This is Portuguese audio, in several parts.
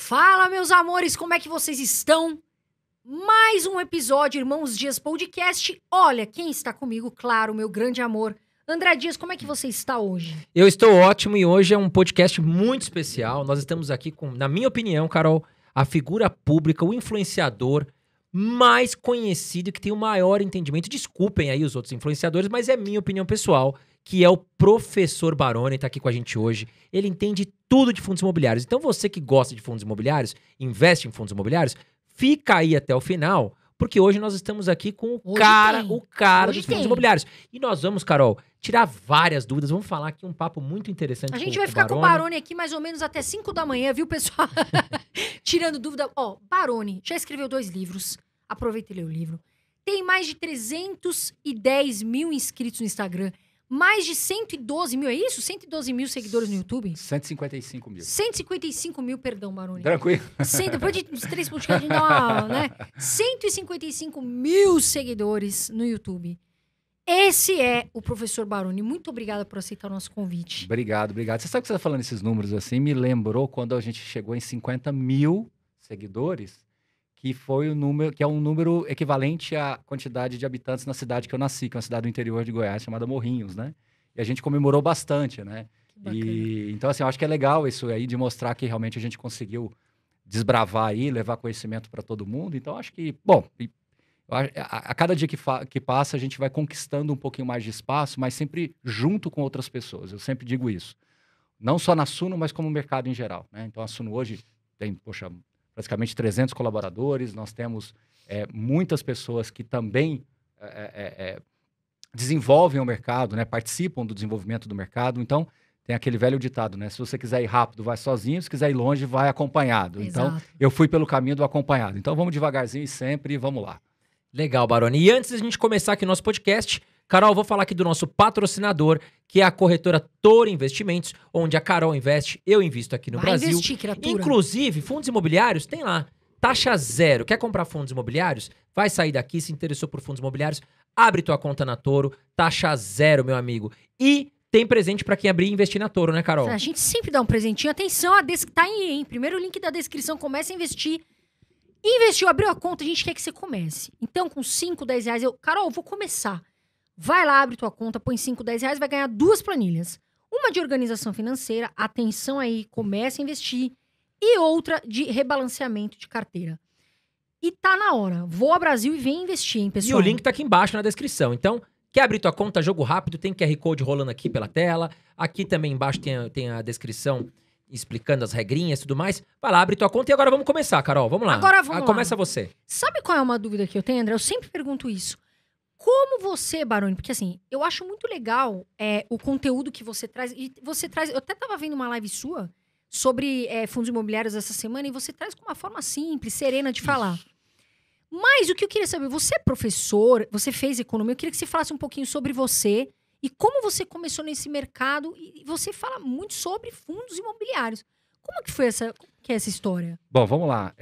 Fala, meus amores, como é que vocês estão? Mais um episódio, Irmãos Dias Podcast. Olha, quem está comigo, claro, meu grande amor. André Dias, como é que você está hoje? Eu estou ótimo e hoje é um podcast muito especial. Nós estamos aqui com, na minha opinião, Carol, a figura pública, o influenciador mais conhecido e que tem o maior entendimento. Desculpem aí os outros influenciadores, mas é minha opinião pessoal, que é o professor Baroni, está aqui com a gente hoje. Ele entende tudo de fundos imobiliários. Então você que gosta de fundos imobiliários, investe em fundos imobiliários, fica aí até o final, porque hoje nós estamos aqui com o cara dos fundos imobiliários. E nós vamos, Carol, tirar várias dúvidas. Vamos falar aqui um papo muito interessante. A gente vai ficar com o Baroni aqui mais ou menos até 5 da manhã, viu, pessoal? Tirando dúvida. Ó, Baroni já escreveu 2 livros. Aproveita e lê o livro. Tem mais de 310 mil inscritos no Instagram. Mais de 112 mil, é isso? 112 mil seguidores no YouTube? 155 mil. 155 mil, perdão, Baroni. Tranquilo. Depois de uns 3 podcasts, a gente dá uma, né? 155 mil seguidores no YouTube. Esse é o professor Baroni. Muito obrigada por aceitar o nosso convite. Obrigado. Você sabe que você está falando esses números assim? Me lembrou quando a gente chegou em 50 mil seguidores, que foi o número, que é um número equivalente à quantidade de habitantes na cidade que eu nasci, que é uma cidade do interior de Goiás, chamada Morrinhos, né? E a gente comemorou bastante, né? E então, assim, eu acho que é legal isso aí de mostrar que realmente a gente conseguiu desbravar aí, levar conhecimento para todo mundo. Então, acho que, bom, a cada dia que passa, a gente vai conquistando um pouquinho mais de espaço, mas sempre junto com outras pessoas. Eu sempre digo isso. Não só na Suno, mas como no mercado em geral, né? Então, a Suno hoje tem, praticamente 300 colaboradores, nós temos muitas pessoas que também desenvolvem o mercado, né, participam do desenvolvimento do mercado. Então, tem aquele velho ditado, né? Se você quiser ir rápido, vai sozinho, se quiser ir longe, vai acompanhado. Exato. Então, eu fui pelo caminho do acompanhado. Então, vamos devagarzinho e sempre, vamos lá. Legal, Baroni. E antes da gente começar aqui o nosso podcast, Carol, vou falar aqui do nosso patrocinador, que é a corretora Toro Investimentos, onde a Carol investe, eu invisto aqui no Brasil. Investir, criatura. Inclusive, fundos imobiliários, tem lá, taxa zero. Quer comprar fundos imobiliários? Vai sair daqui, se interessou por fundos imobiliários, abre tua conta na Toro, taxa zero, meu amigo. E tem presente pra quem abrir e investir na Toro, né, Carol? A gente sempre dá um presentinho. Atenção, tá aí, hein? Primeiro link da descrição, comece a investir. Investiu, abriu a conta, a gente quer que você comece. Então, com 5, 10 reais, Carol, vou começar. Vai lá, abre tua conta, põe 5, 10 reais, vai ganhar 2 planilhas. Uma de organização financeira, atenção aí, comece a investir. E outra de rebalanceamento de carteira. E tá na hora. Voa Brasil e vem investir, hein, pessoal? E o link tá aqui embaixo na descrição. Então, quer abrir tua conta, jogo rápido, tem QR Code rolando aqui pela tela. Aqui também embaixo tem a descrição explicando as regrinhas e tudo mais. Vai lá, abre tua conta e agora vamos começar, Carol. Vamos lá. Agora vamos lá. Começa você. Sabe qual é uma dúvida que eu tenho, André? Eu sempre pergunto isso. Como você, Baroni, porque assim, eu acho muito legal o conteúdo que você traz. E você traz. Eu até tava vendo uma live sua sobre fundos imobiliários essa semana e você traz com uma forma simples, serena de falar. Mas o que eu queria saber, você é professor, você fez economia, eu queria que você falasse um pouquinho sobre você e como você começou nesse mercado. E você fala muito sobre fundos imobiliários. Como que foi essa história? Bom, vamos lá.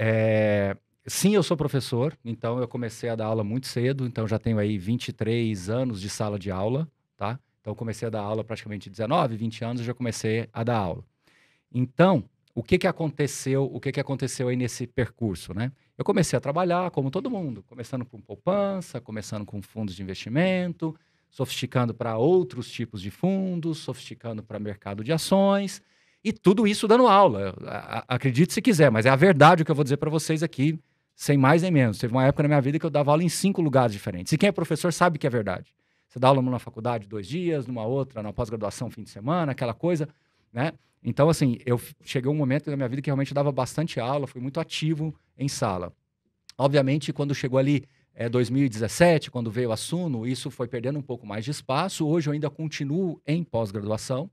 Sim, eu sou professor, então eu comecei a dar aula muito cedo, então já tenho aí 23 anos de sala de aula, tá? Então eu comecei a dar aula praticamente 19, 20 anos, eu já comecei a dar aula. Então, o que aconteceu aí nesse percurso, né? Eu comecei a trabalhar como todo mundo, começando com poupança, começando com fundos de investimento, sofisticando para outros tipos de fundos, sofisticando para mercado de ações, e tudo isso dando aula. Acredite se quiser, mas é a verdade o que eu vou dizer para vocês aqui, sem mais nem menos. Teve uma época na minha vida que eu dava aula em 5 lugares diferentes. E quem é professor sabe que é verdade. Você dá aula numa faculdade 2 dias, numa outra, na pós-graduação, fim de semana, aquela coisa, né? Então, assim, eu cheguei um momento na minha vida que realmente eu dava bastante aula, fui muito ativo em sala. Obviamente, quando chegou ali 2017, quando veio a Suno, isso foi perdendo um pouco mais de espaço. Hoje eu ainda continuo em pós-graduação,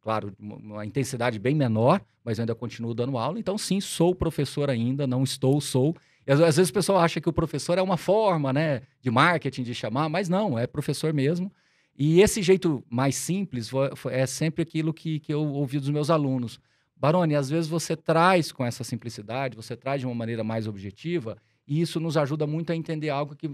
claro, uma intensidade bem menor, mas eu ainda continuo dando aula. Então, sim, sou professor ainda, não sou. E às vezes o pessoal acha que o professor é uma forma, né, de marketing, de chamar, mas não, é professor mesmo. E esse jeito mais simples é sempre aquilo que eu ouvi dos meus alunos. Baroni, às vezes você traz com essa simplicidade, você traz de uma maneira mais objetiva, e isso nos ajuda muito a entender algo que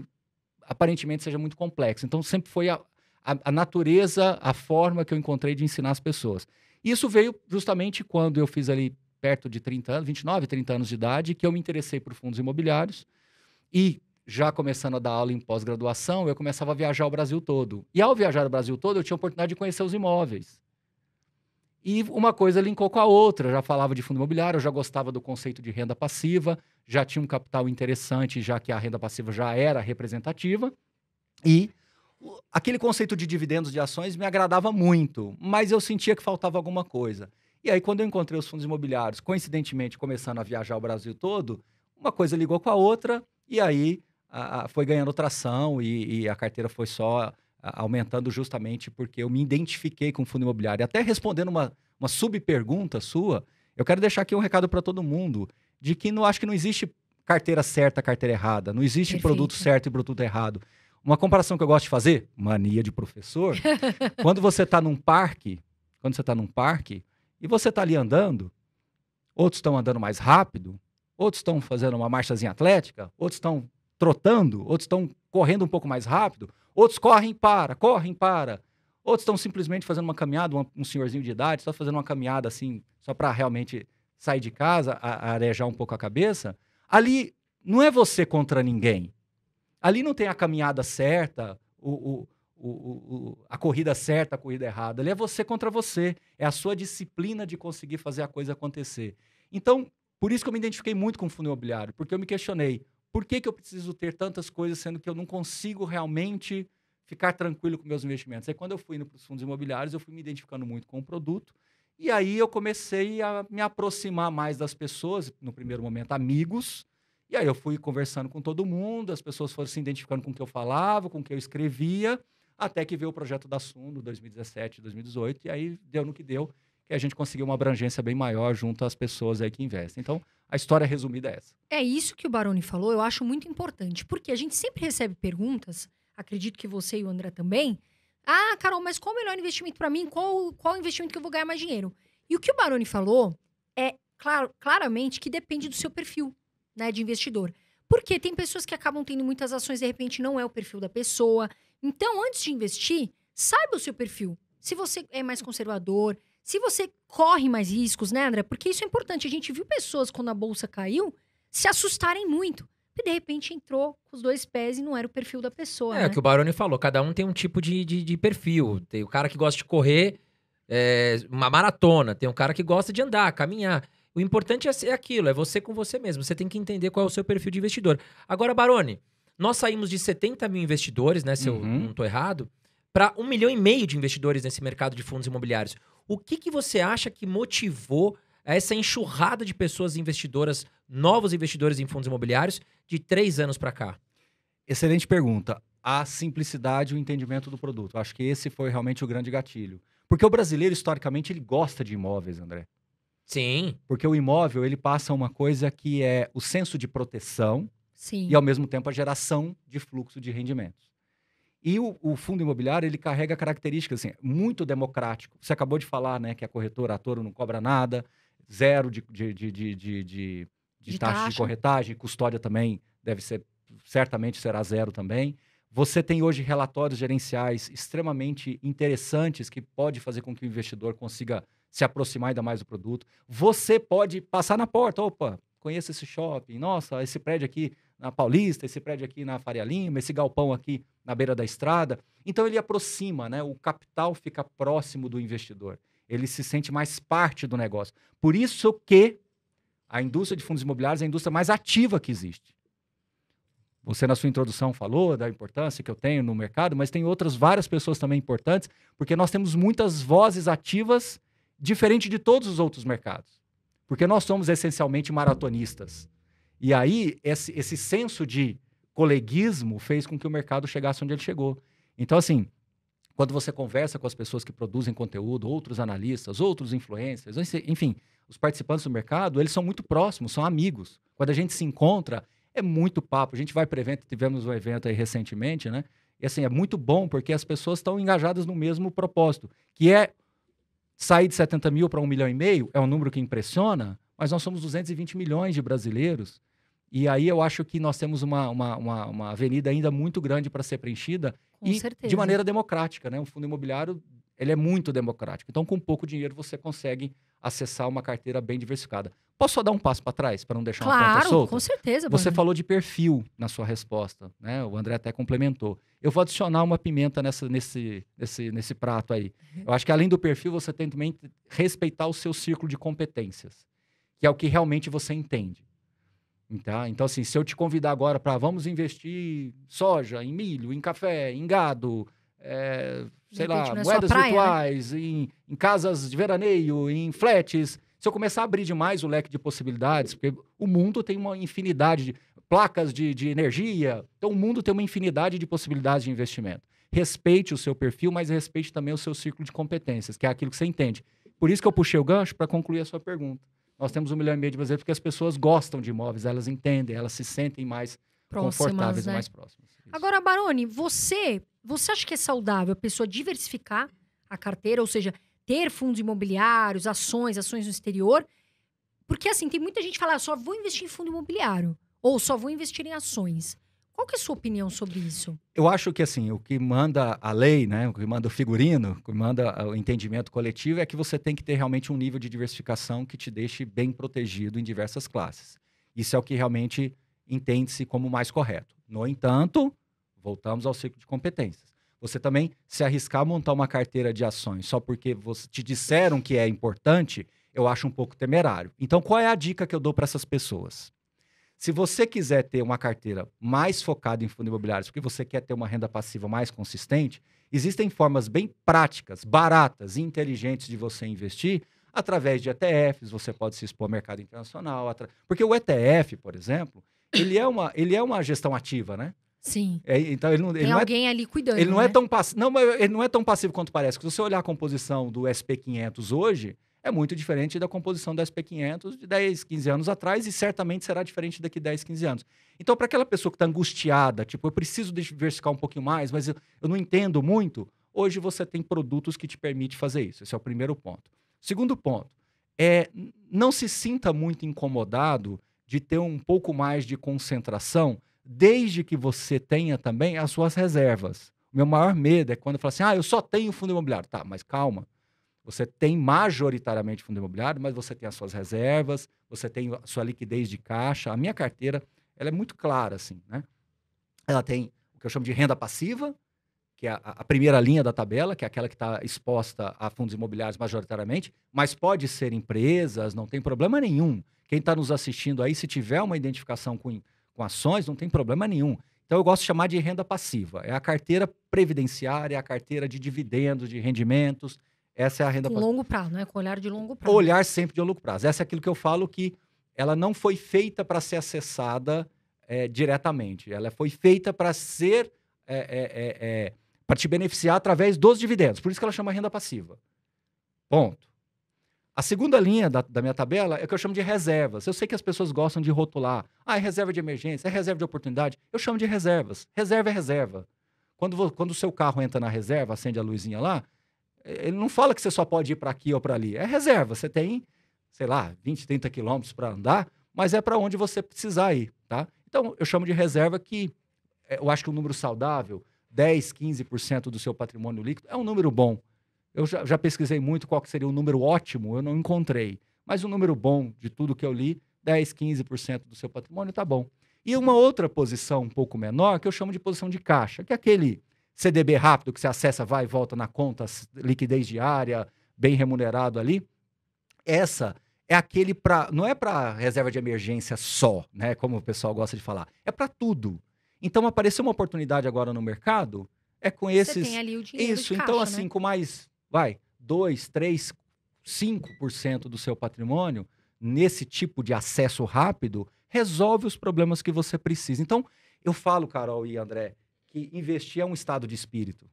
aparentemente seja muito complexo. Então, sempre foi a natureza, a forma que eu encontrei de ensinar as pessoas. Isso veio justamente quando eu fiz ali perto de 30 anos, 29, 30 anos de idade, que eu me interessei por fundos imobiliários e já começando a dar aula em pós-graduação, eu começava a viajar o Brasil todo. E ao viajar o Brasil todo, eu tinha a oportunidade de conhecer os imóveis. E uma coisa linkou com a outra. Eu já falava de fundo imobiliário, eu já gostava do conceito de renda passiva, já tinha um capital interessante, já que a renda passiva já era representativa. E aquele conceito de dividendos de ações me agradava muito, mas eu sentia que faltava alguma coisa. E aí, quando eu encontrei os fundos imobiliários, coincidentemente, começando a viajar o Brasil todo, uma coisa ligou com a outra, e aí foi ganhando tração e a carteira foi só aumentando justamente porque eu me identifiquei com o fundo imobiliário. E até respondendo uma subpergunta sua, eu quero deixar aqui um recado para todo mundo, de que acho que não existe carteira certa, carteira errada, não existe Perfeito. produto certo e produto errado. Uma comparação que eu gosto de fazer, mania de professor, quando você está num parque, e você está ali andando, outros estão andando mais rápido, outros estão fazendo uma marchazinha atlética, outros estão trotando, outros estão correndo um pouco mais rápido, outros correm e para. Outros estão simplesmente fazendo uma caminhada, um senhorzinho de idade, só fazendo uma caminhada assim, só para realmente sair de casa, arejar um pouco a cabeça. Ali não é você contra ninguém. Ali não tem a caminhada certa, a corrida certa, a corrida errada. Ali é você contra você. É a sua disciplina de conseguir fazer a coisa acontecer. Então, por isso que eu me identifiquei muito com o fundo imobiliário, porque eu me questionei, por que eu preciso ter tantas coisas, sendo que eu não consigo realmente ficar tranquilo com meus investimentos? Aí, quando eu fui indo para os fundos imobiliários, eu fui me identificando muito com o produto, e aí eu comecei a me aproximar mais das pessoas, no primeiro momento, amigos, e aí eu fui conversando com todo mundo, as pessoas foram se identificando com o que eu falava, com o que eu escrevia, até que veio o projeto da Suno, 2017, 2018, e aí deu no que deu, que a gente conseguiu uma abrangência bem maior junto às pessoas aí que investem. Então, a história resumida é essa. É isso que o Baroni falou, eu acho muito importante, porque a gente sempre recebe perguntas, acredito que você e o André também. Ah, Carol, mas qual o melhor investimento para mim? Qual investimento que eu vou ganhar mais dinheiro? E o que o Baroni falou é claramente que depende do seu perfil, né, de investidor. Porque tem pessoas que acabam tendo muitas ações, de repente não é o perfil da pessoa. Então, antes de investir, saiba o seu perfil. Se você é mais conservador, se você corre mais riscos, né, André? Porque isso é importante. A gente viu pessoas, quando a bolsa caiu, se assustarem muito. E, de repente, entrou com os dois pés e não era o perfil da pessoa, né? É o que o Baroni falou. Cada um tem um tipo de perfil. Tem o cara que gosta de correr uma maratona. Tem um cara que gosta de andar, caminhar. O importante é aquilo, é você com você mesmo. Você tem que entender qual é o seu perfil de investidor. Agora, Baroni, nós saímos de 70 mil investidores, né? Se eu não estou errado, para 1,5 milhão de investidores nesse mercado de fundos imobiliários. O que você acha que motivou essa enxurrada de pessoas investidoras, novos investidores em fundos imobiliários, de 3 anos para cá? Excelente pergunta. A simplicidade e o entendimento do produto. Acho que esse foi realmente o grande gatilho. Porque o brasileiro, historicamente, ele gosta de imóveis, André. Sim. Porque o imóvel, ele passa uma coisa que é o senso de proteção. Sim. E, ao mesmo tempo, a geração de fluxo de rendimentos. E o fundo imobiliário, ele carrega características assim, muito democrático. Você acabou de falar, né, que a corretora, a Toro, não cobra nada, zero de taxa de corretagem, custódia também deve ser, certamente será zero também. Você tem hoje relatórios gerenciais extremamente interessantes que pode fazer com que o investidor consiga se aproximar ainda mais do produto. Você pode passar na porta, opa, conheço esse shopping, nossa, esse prédio aqui na Paulista, esse prédio aqui na Faria Lima, esse galpão aqui na beira da estrada. Então, ele aproxima, né? O capital fica próximo do investidor. Ele se sente mais parte do negócio. Por isso que a indústria de fundos imobiliários é a indústria mais ativa que existe. Você, na sua introdução, falou da importância que eu tenho no mercado, mas tem várias pessoas também importantes, porque nós temos muitas vozes ativas, diferente de todos os outros mercados. Porque nós somos essencialmente maratonistas. E aí, esse senso de coleguismo fez com que o mercado chegasse onde ele chegou. Então, assim, quando você conversa com as pessoas que produzem conteúdo, outros analistas, outros influencers, enfim, os participantes do mercado, eles são muito próximos, são amigos. Quando a gente se encontra, é muito papo. A gente vai para evento, tivemos um evento aí recentemente, né? E assim, é muito bom porque as pessoas estão engajadas no mesmo propósito, que é sair de 70 mil para 1,5 milhão, é um número que impressiona, mas nós somos 220 milhões de brasileiros. E aí eu acho que nós temos uma avenida ainda muito grande para ser preenchida Com certeza. De maneira democrática, né? O fundo imobiliário, ele é muito democrático. Então, com pouco dinheiro, você consegue acessar uma carteira bem diversificada. Posso só dar um passo para trás, para não deixar uma ponta Claro, solta? com certeza. Você Baroni. falou de perfil na sua resposta, né? O André até complementou. Eu vou adicionar uma pimenta nesse prato aí. Eu acho que além do perfil, você tem também que respeitar o seu círculo de competências, que é o que realmente você entende. Tá? Então, assim, se eu te convidar agora para vamos investir em soja, em milho, em café, em gado, sei lá, repente não é sua moedas praia, né? virtuais, em casas de veraneio, em flats, se eu começar a abrir demais o leque de possibilidades, porque o mundo tem uma infinidade de placas de energia, então o mundo tem uma infinidade de possibilidades de investimento. Respeite o seu perfil, mas respeite também o seu círculo de competências, que é aquilo que você entende. Por isso que eu puxei o gancho para concluir a sua pergunta. Nós temos 1,5 milhão de brasileiros porque as pessoas gostam de imóveis, elas entendem, elas se sentem mais confortáveis, né? e mais próximas. Isso. Agora, Baroni, você acha que é saudável a pessoa diversificar a carteira, ou seja, ter fundos imobiliários, ações no exterior? Porque, assim, tem muita gente que fala, só vou investir em fundo imobiliário, ou só vou investir em ações. Qual que é a sua opinião sobre isso? Eu acho que, assim, o que manda a lei, né, o que manda o figurino, o que manda o entendimento coletivo é que você tem que ter realmente um nível de diversificação que te deixe bem protegido em diversas classes. Isso é o que realmente entende-se como mais correto. No entanto, voltamos ao ciclo de competências. Você também se arriscar a montar uma carteira de ações só porque te disseram que é importante, eu acho um pouco temerário. Então, qual é a dica que eu dou para essas pessoas? Se você quiser ter uma carteira mais focada em fundos imobiliários, porque você quer ter uma renda passiva mais consistente, existem formas bem práticas, baratas e inteligentes de você investir através de ETFs. Você pode se expor ao mercado internacional. Porque o ETF, por exemplo, ele é uma gestão ativa, né? Sim. Então ele tem não alguém ali cuidando, ele não né? é tão passivo. Não, mas ele não é tão passivo quanto parece. Se você olhar a composição do SP500 hoje, é muito diferente da composição do SP500 de 10, 15 anos atrás e certamente será diferente daqui 10, 15 anos. Então, para aquela pessoa que está angustiada, tipo, eu preciso diversificar um pouquinho mais, mas eu não entendo muito, hoje você tem produtos que te permitem fazer isso. Esse é o primeiro ponto. Segundo ponto, não se sinta muito incomodado de ter um pouco mais de concentração, desde que você tenha também as suas reservas. O meu maior medo é quando eu falo assim, eu só tenho fundo imobiliário. Tá, mas calma. Você tem majoritariamente fundo imobiliário, mas você tem as suas reservas, você tem a sua liquidez de caixa. A minha carteira, ela é muito clara, assim, né? Ela tem o que eu chamo de renda passiva, que é a primeira linha da tabela, que é aquela que está exposta a fundos imobiliários majoritariamente, mas pode ser empresas, não tem problema nenhum. Quem está nos assistindo aí, se tiver uma identificação com ações, não tem problema nenhum. Então, eu gosto de chamar de renda passiva. É a carteira previdenciária, é a carteira de dividendos, de rendimentos. Essa é a renda passiva. Longo prazo, né? Com olhar de longo prazo. Olhar sempre de longo prazo. Essa é aquilo que eu falo que ela não foi feita para ser acessada diretamente. Ela foi feita para ser... para te beneficiar através dos dividendos. Por isso que ela chama renda passiva. Ponto. A segunda linha da minha tabela é o que eu chamo de reservas. Eu sei que as pessoas gostam de rotular. É reserva de emergência, é reserva de oportunidade. Eu chamo de reservas. Reserva é reserva. Quando o seu carro entra na reserva, acende a luzinha lá, ele não fala que você só pode ir para aqui ou para ali. É reserva. Você tem, sei lá, 20, 30 quilômetros para andar, mas é para onde você precisar ir, tá? Então, eu chamo de reserva que eu acho que um número saudável, 10, 15% do seu patrimônio líquido, é um número bom. Eu já pesquisei muito qual que seria um número ótimo, eu não encontrei. Mas um número bom de tudo que eu li, 10, 15% do seu patrimônio, tá bom. E uma outra posição um pouco menor, que eu chamo de posição de caixa, que é aquele CDB rápido que você acessa, vai e volta na conta, liquidez diária, bem remunerado ali. Essa é aquele para... Não é para reserva de emergência só, né? Como o pessoal gosta de falar. É para tudo. Então, apareceu uma oportunidade agora no mercado, com esses... Você tem ali o dinheiro Isso, de então caixa, assim, né? com mais, 2, 3, 5% do seu patrimônio, nesse tipo de acesso rápido, resolve os problemas que você precisa. Então, eu falo, Carol e André, que investir é um estado de espírito.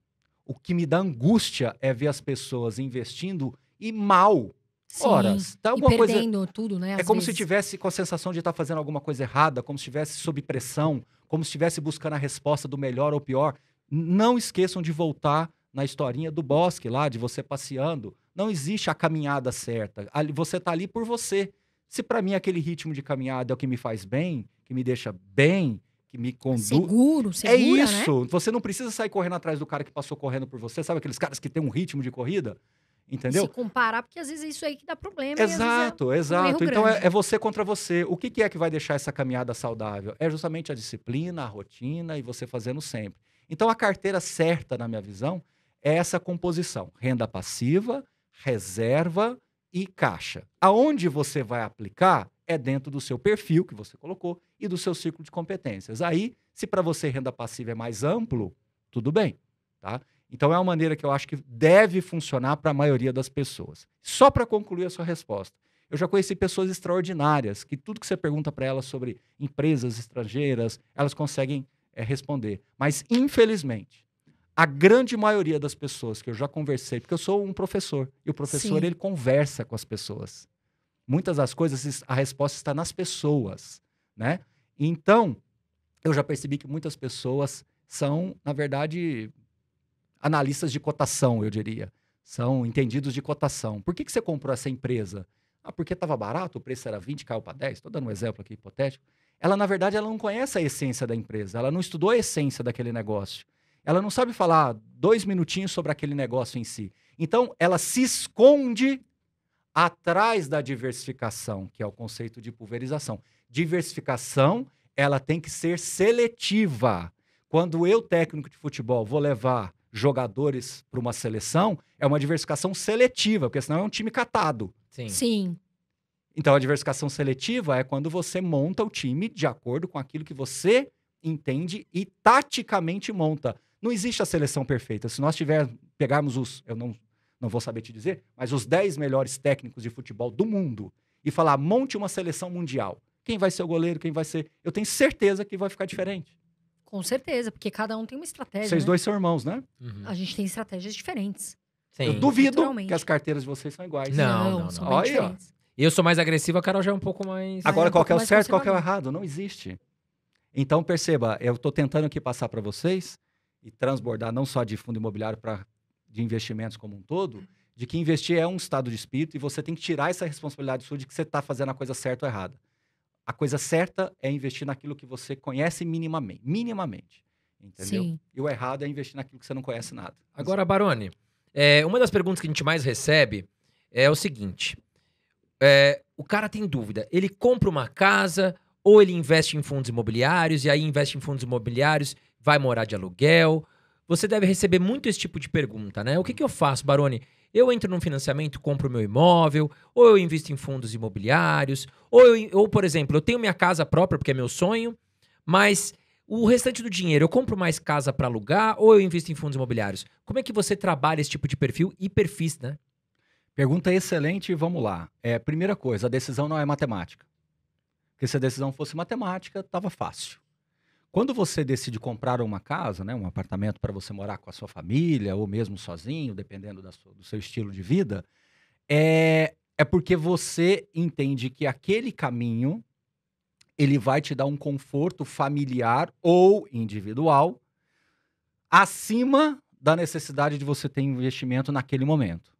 O que me dá angústia é ver as pessoas investindo e mal. Sim, horas. Tá e alguma coisa... perdendo tudo, né? É como se tivesse com a sensação de estar fazendo alguma coisa errada, como se estivesse sob pressão, como se estivesse buscando a resposta do melhor ou pior. Não esqueçam de voltar na historinha do bosque lá, de você passeando. Não existe a caminhada certa. Você está ali por você. Se para mim aquele ritmo de caminhada é o que me faz bem, que me deixa bem, que me conduz... Segura, É isso. Né? Você não precisa sair correndo atrás do cara que passou correndo por você. Sabe aqueles caras que têm um ritmo de corrida? Entendeu? Se comparar, porque às vezes é isso aí que dá problema. E às vezes Exato, é um erro exato. Então grande. é você contra você. O que que é que vai deixar essa caminhada saudável? É justamente a disciplina, a rotina e você fazendo sempre. Então a carteira certa, na minha visão, é essa composição: renda passiva, reserva e caixa. Aonde você vai aplicar é dentro do seu perfil que você colocou e do seu ciclo de competências. Aí, se para você renda passiva é mais amplo, tudo bem, tá? Então é uma maneira que eu acho que deve funcionar para a maioria das pessoas. Só para concluir a sua resposta. Eu já conheci pessoas extraordinárias que tudo que você pergunta para elas sobre empresas estrangeiras, elas conseguem responder. Mas, infelizmente, a grande maioria das pessoas que eu já conversei, porque eu sou um professor, e o professor Sim. ele conversa com as pessoas. Muitas das coisas, a resposta está nas pessoas, né? Então, eu já percebi que muitas pessoas são, na verdade, analistas de cotação, eu diria. São entendidos de cotação. Por que você comprou essa empresa? Ah, porque estava barato, o preço era 20, caiu para 10. Estou dando um exemplo aqui hipotético. Ela, na verdade, ela não conhece a essência da empresa. Ela não estudou a essência daquele negócio. Ela não sabe falar 2 minutinhos sobre aquele negócio em si. Então, ela se esconde atrás da diversificação, que é o conceito de pulverização. Diversificação, ela tem que ser seletiva. Quando eu, técnico de futebol, vou levar jogadores para uma seleção, é uma diversificação seletiva, porque senão é um time catado. Sim. Sim. Então, a diversificação seletiva é quando você monta o time de acordo com aquilo que você entende e taticamente monta. Não existe a seleção perfeita. Se nós pegarmos eu não vou saber te dizer, mas os 10 melhores técnicos de futebol do mundo e falar, monte uma seleção mundial. Quem vai ser o goleiro, quem vai ser... Eu tenho certeza que vai ficar diferente. Com certeza, porque cada um tem uma estratégia. Vocês né? dois são irmãos, né? Uhum. A gente tem estratégias diferentes. Sim. Eu duvido naturalmente. que as carteiras de vocês são iguais. Não. São bem Olha. diferentes. Eu sou mais agressivo, a Carol já é um pouco mais... Agora, um qual pouco que é o mais certo, qual que é o conservador. errado? Não existe. Então, perceba, eu estou tentando aqui passar para vocês e transbordar não só de fundo imobiliário de investimentos como um todo, de que investir é um estado de espírito e você tem que tirar essa responsabilidade sua de que você está fazendo a coisa certa ou errada. A coisa certa é investir naquilo que você conhece minimamente. Entendeu? Sim. E o errado é investir naquilo que você não conhece nada. Agora, Baroni, uma das perguntas que a gente mais recebe é o seguinte. O cara tem dúvida. Ele compra uma casa ou ele investe em fundos imobiliários e aí investe em fundos imobiliários, vai morar de aluguel. Você deve receber muito esse tipo de pergunta, né? O que eu faço, Baroni? Eu entro num financiamento, compro meu imóvel, ou eu invisto em fundos imobiliários, ou, por exemplo, eu tenho minha casa própria, porque é meu sonho, mas o restante do dinheiro, eu compro mais casa para alugar ou eu invisto em fundos imobiliários? Como é que você trabalha esse tipo de perfil e perfis, né? Pergunta excelente, vamos lá. Primeira coisa, a decisão não é matemática. Porque se a decisão fosse matemática, estava fácil. Quando você decide comprar uma casa, né, um apartamento para você morar com a sua família ou mesmo sozinho, dependendo do seu estilo de vida, é porque você entende que aquele caminho ele vai te dar um conforto familiar ou individual acima da necessidade de você ter investimento naquele momento.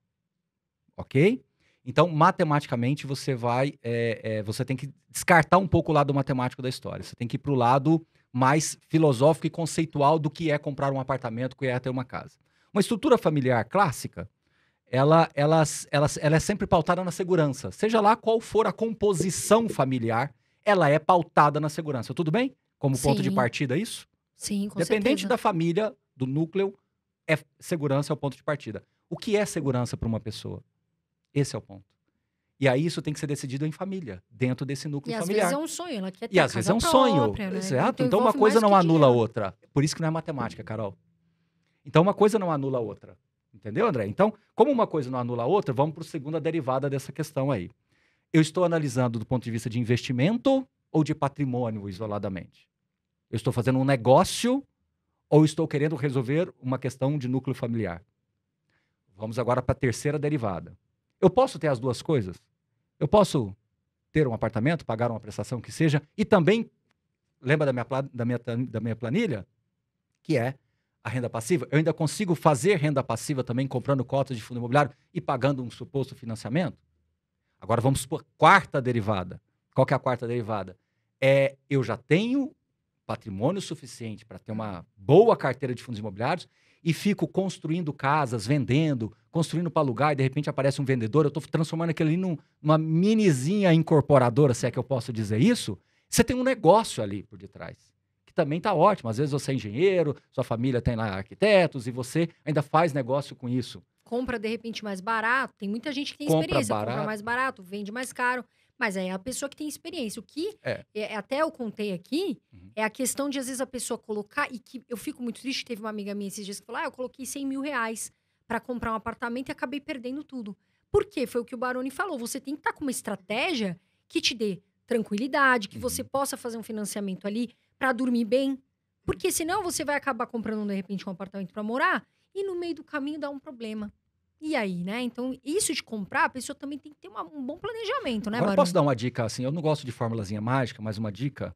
Ok? Então, matematicamente, você você tem que descartar um pouco o lado matemático da história. Você tem que ir para o lado mais filosófico e conceitual do que é comprar um apartamento, que é ter uma casa. Uma estrutura familiar clássica, ela é sempre pautada na segurança. Seja lá qual for a composição familiar, ela é pautada na segurança. Tudo bem? Como ponto de Sim. partida, isso? Sim, com Dependente certeza. da família, do núcleo, segurança é o ponto de partida. O que é segurança para uma pessoa? Esse é o ponto. E aí isso tem que ser decidido em família, dentro desse núcleo E às familiar. vezes é um sonho, ela quer ter E a às vezes casa é um sonho. própria, né? Exato. Então uma envolve coisa mais não que anula a dinheiro. outra. Por isso que não é matemática, Carol. Então uma coisa não anula a outra. Entendeu, André? Então, como uma coisa não anula a outra, vamos para a segunda derivada dessa questão aí. Eu estou analisando do ponto de vista de investimento ou de patrimônio isoladamente? Eu estou fazendo um negócio ou estou querendo resolver uma questão de núcleo familiar? Vamos agora para a terceira derivada. Eu posso ter as duas coisas? Eu posso ter um apartamento, pagar uma prestação que seja, e também, lembra da minha planilha? Que é a renda passiva. Eu ainda consigo fazer renda passiva também comprando cotas de fundo imobiliário e pagando um suposto financiamento? Agora vamos para a quarta derivada. Qual que é a quarta derivada? Eu já tenho patrimônio suficiente para ter uma boa carteira de fundos imobiliários e fico construindo casas, vendendo, construindo para alugar, e de repente aparece um vendedor, eu estou transformando aquilo ali numa minizinha incorporadora, se é que eu posso dizer isso, você tem um negócio ali por detrás, que também está ótimo. Às vezes você é engenheiro, sua família tem lá arquitetos, e você ainda faz negócio com isso. Compra, de repente, mais barato. Tem muita gente que tem Compra experiência, barato. compra mais barato, vende mais caro. Mas aí é a pessoa que tem experiência. O que até eu contei aqui é a questão de, às vezes, a pessoa colocar... E que eu fico muito triste. Teve uma amiga minha esses dias que falou: eu coloquei 100 mil reais para comprar um apartamento e acabei perdendo tudo. Por quê? Foi o que o Baroni falou. Você tem que estar com uma estratégia que te dê tranquilidade, que você possa fazer um financiamento ali para dormir bem. Porque senão você vai acabar comprando, de repente, um apartamento para morar e no meio do caminho dá um problema. E aí, né? Então, isso de comprar, a pessoa também tem que ter um bom planejamento, né, Agora, Baroni? posso dar uma dica assim? Eu não gosto de formulazinha mágica, mas uma dica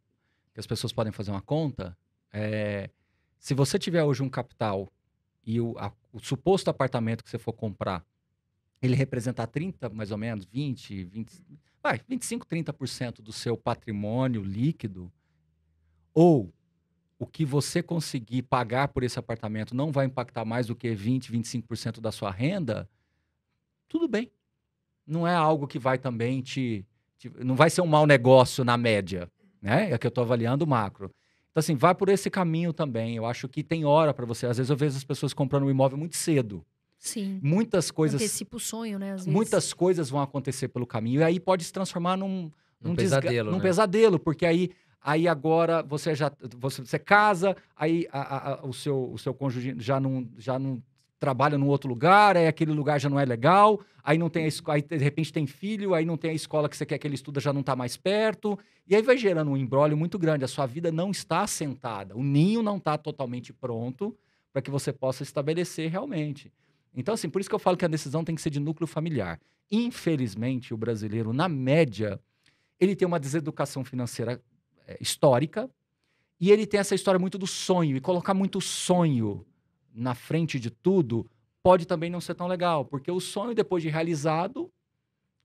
que as pessoas podem fazer uma conta é: se você tiver hoje um capital e o suposto apartamento que você for comprar, ele representar 30, mais ou menos, 25, 30% do seu patrimônio líquido, ou o que você conseguir pagar por esse apartamento não vai impactar mais do que 20, 25% da sua renda, tudo bem. Não é algo que vai também não vai ser um mau negócio na média, né? É que eu estou avaliando o macro. Então, assim, vai por esse caminho também. Eu acho que tem hora para você. Às vezes eu vejo as pessoas comprando um imóvel muito cedo. Sim. Muitas coisas... Antecipa o sonho, né? Às vezes. Muitas coisas vão acontecer pelo caminho. E aí pode se transformar num pesadelo, num né? pesadelo, porque aí agora você casa, aí o seu cônjuge já não trabalha num outro lugar, aí aquele lugar já não é legal, aí não tem aí de repente tem filho, aí não tem a escola que você quer que ele estuda, já não está mais perto, e aí vai gerando um imbróglio muito grande. A sua vida não está assentada, o ninho não está totalmente pronto para que você possa estabelecer realmente. Então, assim, por isso que eu falo que a decisão tem que ser de núcleo familiar. Infelizmente, o brasileiro, na média, ele tem uma deseducação financeira histórica, e ele tem essa história muito do sonho, e colocar muito sonho na frente de tudo pode também não ser tão legal, porque o sonho, depois de realizado,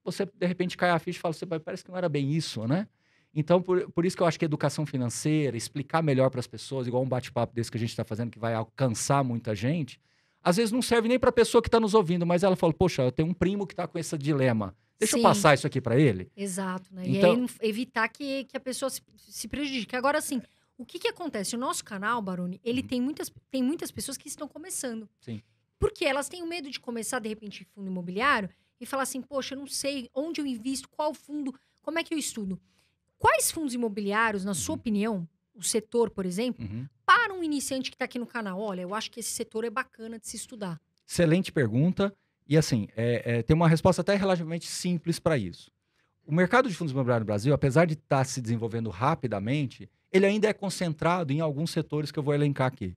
você, de repente, cai a ficha e fala: parece que não era bem isso, né? Então, por isso que eu acho que a educação financeira, explicar melhor para as pessoas, igual um bate-papo desse que a gente está fazendo, que vai alcançar muita gente, às vezes não serve nem para a pessoa que está nos ouvindo, mas ela fala: poxa, eu tenho um primo que está com esse dilema. Deixa eu passar isso aqui para ele. Exato, né? Então... E aí evitar que a pessoa se prejudique. Agora, assim, o que acontece? O nosso canal, Baroni, ele tem muitas pessoas que estão começando. Sim. Porque elas têm o medo de começar, de repente, em fundo imobiliário e falar assim: poxa, eu não sei onde eu invisto, qual fundo, como é que eu estudo. Quais fundos imobiliários, na sua opinião, o setor, por exemplo, para um iniciante que está aqui no canal? Olha, eu acho que esse setor é bacana de se estudar. Excelente pergunta. E assim, tem uma resposta até relativamente simples para isso. O mercado de fundos imobiliários no Brasil, apesar de estar se desenvolvendo rapidamente, ele ainda é concentrado em alguns setores que eu vou elencar aqui.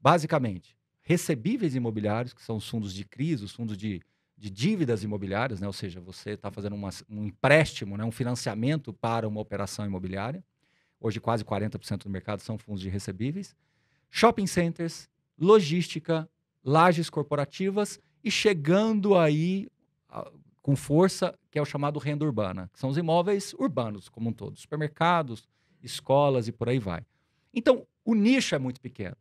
Basicamente, recebíveis imobiliários, que são os fundos de CRIs, os fundos de dívidas imobiliárias, né? Ou seja, você está fazendo um empréstimo, né? Um financiamento para uma operação imobiliária. Hoje, quase 40% do mercado são fundos de recebíveis. Shopping centers, logística, lajes corporativas e chegando aí com força, que é o chamado renda urbana, que são os imóveis urbanos como um todo, supermercados, escolas e por aí vai. Então, o nicho é muito pequeno.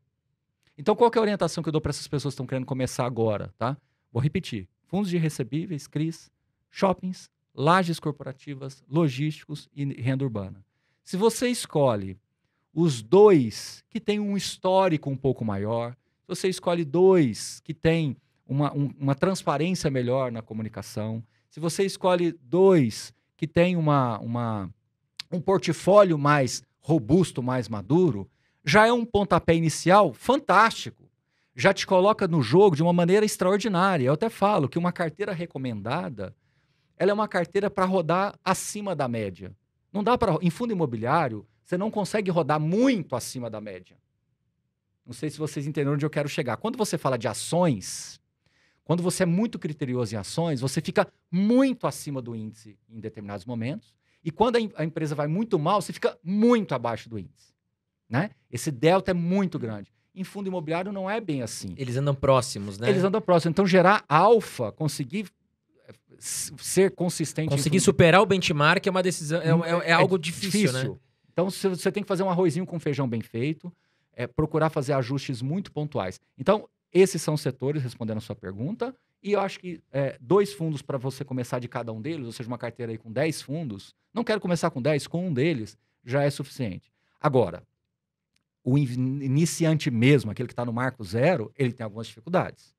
Então, qual que é a orientação que eu dou para essas pessoas que estão querendo começar agora, tá? Vou repetir: fundos de recebíveis, CRIs, shoppings, lajes corporativas, logísticos e renda urbana. Se você escolhe os dois que têm um histórico um pouco maior, se você escolhe dois que têm uma transparência melhor na comunicação, se você escolhe dois que têm um portfólio mais robusto, mais maduro, já é um pontapé inicial fantástico. Já te coloca no jogo de uma maneira extraordinária. Eu até falo que uma carteira recomendada, ela é uma carteira para rodar acima da média. Não dá para... Em fundo imobiliário, você não consegue rodar muito acima da média. Não sei se vocês entenderam onde eu quero chegar. Quando você fala de ações, quando você é muito criterioso em ações, você fica muito acima do índice em determinados momentos. E quando a empresa vai muito mal, você fica muito abaixo do índice, né? Esse delta é muito grande. Em fundo imobiliário não é bem assim. Eles andam próximos, né? Eles andam próximos. Então, gerar alfa, conseguir ser consistente... Conseguir superar o benchmark é uma decisão, é algo difícil, né? Então, você tem que fazer um arrozinho com feijão bem feito, procurar fazer ajustes muito pontuais. Então, esses são os setores, respondendo a sua pergunta. E eu acho que 2 fundos para você começar de cada um deles, ou seja, uma carteira aí com 10 fundos. Não quero começar com 10, com um deles já é suficiente. Agora, o iniciante mesmo, aquele que está no marco zero, ele tem algumas dificuldades.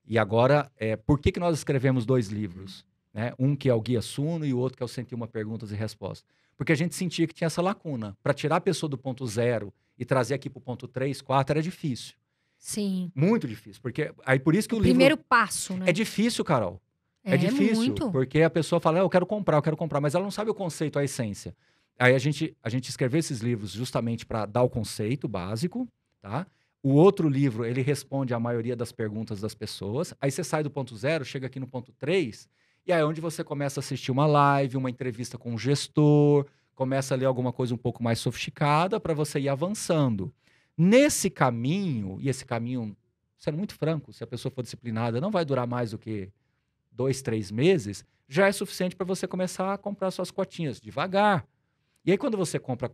E agora, por que nós escrevemos 2 livros? Né? Um que é o Guia Suno e o outro que é o 101 Perguntas e Respostas. Porque a gente sentia que tinha essa lacuna. Para tirar a pessoa do ponto 0 e trazer aqui para o ponto 3, 4, era difícil. Sim. Muito difícil. Porque aí por isso que o livro... Primeiro passo, né? É difícil, Carol. É difícil. Muito. Porque a pessoa fala, eu quero comprar, mas ela não sabe o conceito, a essência. Aí a gente escreveu esses livros justamente para dar o conceito básico, tá? O outro livro, ele responde a maioria das perguntas das pessoas. Aí você sai do ponto 0, chega aqui no ponto 3, e aí é onde você começa a assistir uma live, uma entrevista com um gestor, começa a ler alguma coisa um pouco mais sofisticada para você ir avançando. Nesse caminho, e esse caminho, sendo muito franco, se a pessoa for disciplinada, não vai durar mais do que 2, 3 meses, já é suficiente para você começar a comprar suas cotinhas devagar. E aí, quando você compra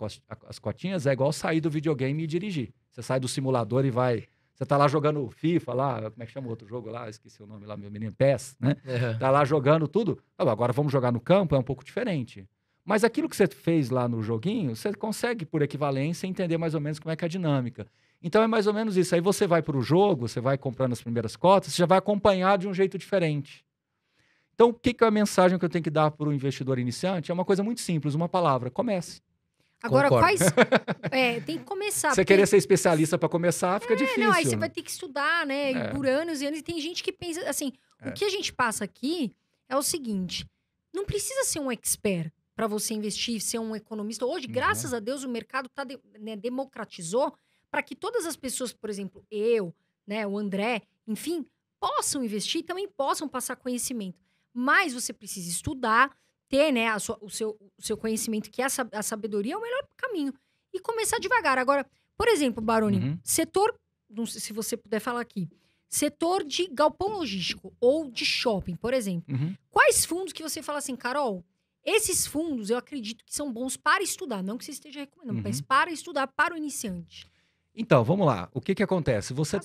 as cotinhas, é igual sair do videogame e dirigir. Você sai do simulador e vai... Você tá lá jogando FIFA, lá, como é que chama o outro jogo lá? Esqueci o nome lá, meu menino, PES, né? Tá lá jogando tudo. Agora vamos jogar no campo, é um pouco diferente. Mas aquilo que você fez lá no joguinho, você consegue, por equivalência, entender mais ou menos como é que é a dinâmica. Então, é mais ou menos isso. Aí você vai para o jogo, você vai comprando as primeiras cotas, você já vai acompanhar de um jeito diferente. Então, o que é a mensagem que eu tenho que dar para o investidor iniciante? É uma coisa muito simples, uma palavra: comece. Agora, Concordo. tem que começar. Você querer ser especialista para começar, fica difícil. Não, aí você vai ter que estudar, né? Por anos e anos. E tem gente que pensa, assim, o que a gente passa aqui é o seguinte: não precisa ser um expert para você investir, ser um economista. Hoje, graças a Deus, o mercado democratizou para que todas as pessoas, por exemplo, eu, né, o André, enfim, possam investir e também possam passar conhecimento. Mas você precisa estudar, ter, né, o seu conhecimento, que é a sabedoria, é o melhor caminho. E começar devagar. Agora, por exemplo, Baroni, setor, não sei se você puder falar aqui, setor de galpão logístico ou de shopping, por exemplo. Quais fundos que você fala assim, Carol, esses fundos eu acredito que são bons para estudar, não que você esteja recomendando, mas para estudar para o iniciante? Então, vamos lá. O que acontece? Você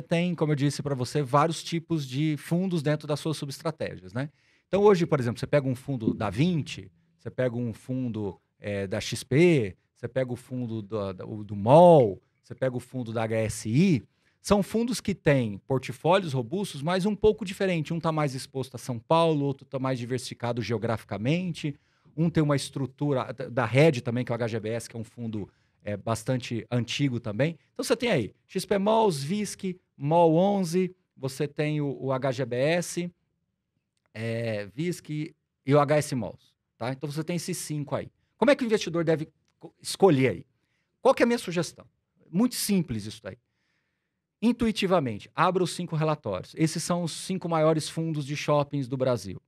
tem, como eu disse para você, vários tipos de fundos dentro das suas subestratégias, né? Então, hoje, por exemplo, você pega um fundo da 20, você pega um fundo da XP, você pega o fundo do MOL, você pega o fundo da HSI. São fundos que têm portfólios robustos, mas um pouco diferente. Um está mais exposto a São Paulo, outro está mais diversificado geograficamente. Um tem uma estrutura da Red também, que é o HGBS, que é um fundo bastante antigo também. Então, você tem aí XP Malls, VISC, MOL 11, você tem o HGBS, VISC e o HS Malls. Tá? Então, você tem esses 5 aí. Como é que o investidor deve escolher aí? Qual que é a minha sugestão? Muito simples isso daí. Intuitivamente, abra os 5 relatórios. Esses são os 5 maiores fundos de shoppings do Brasil.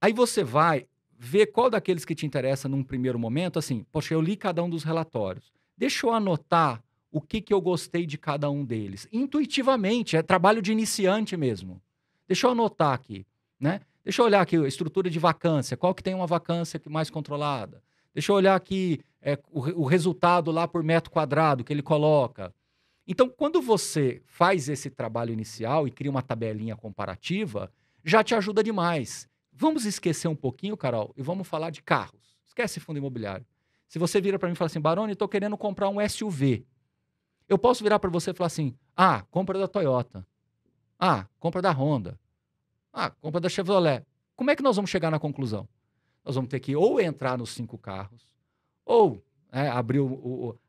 Aí você vai ver qual daqueles que te interessa num primeiro momento, assim, poxa, eu li cada um dos relatórios. Deixa eu anotar o que eu gostei de cada um deles. Intuitivamente, é trabalho de iniciante mesmo. Deixa eu anotar aqui, né? Deixa eu olhar aqui a estrutura de vacância, qual que tem uma vacância mais controlada. Deixa eu olhar aqui o resultado lá por metro quadrado que ele coloca. Então, quando você faz esse trabalho inicial e cria uma tabelinha comparativa, já te ajuda demais. Vamos esquecer um pouquinho, Carol, e vamos falar de carros. Esquece fundo imobiliário. Se você vira para mim e fala assim, Baroni, estou querendo comprar um SUV. Eu posso virar para você e falar assim, compra da Toyota. Compra da Honda. Compra da Chevrolet. Como é que nós vamos chegar na conclusão? Nós vamos ter que ou entrar nos 5 carros, ou abrir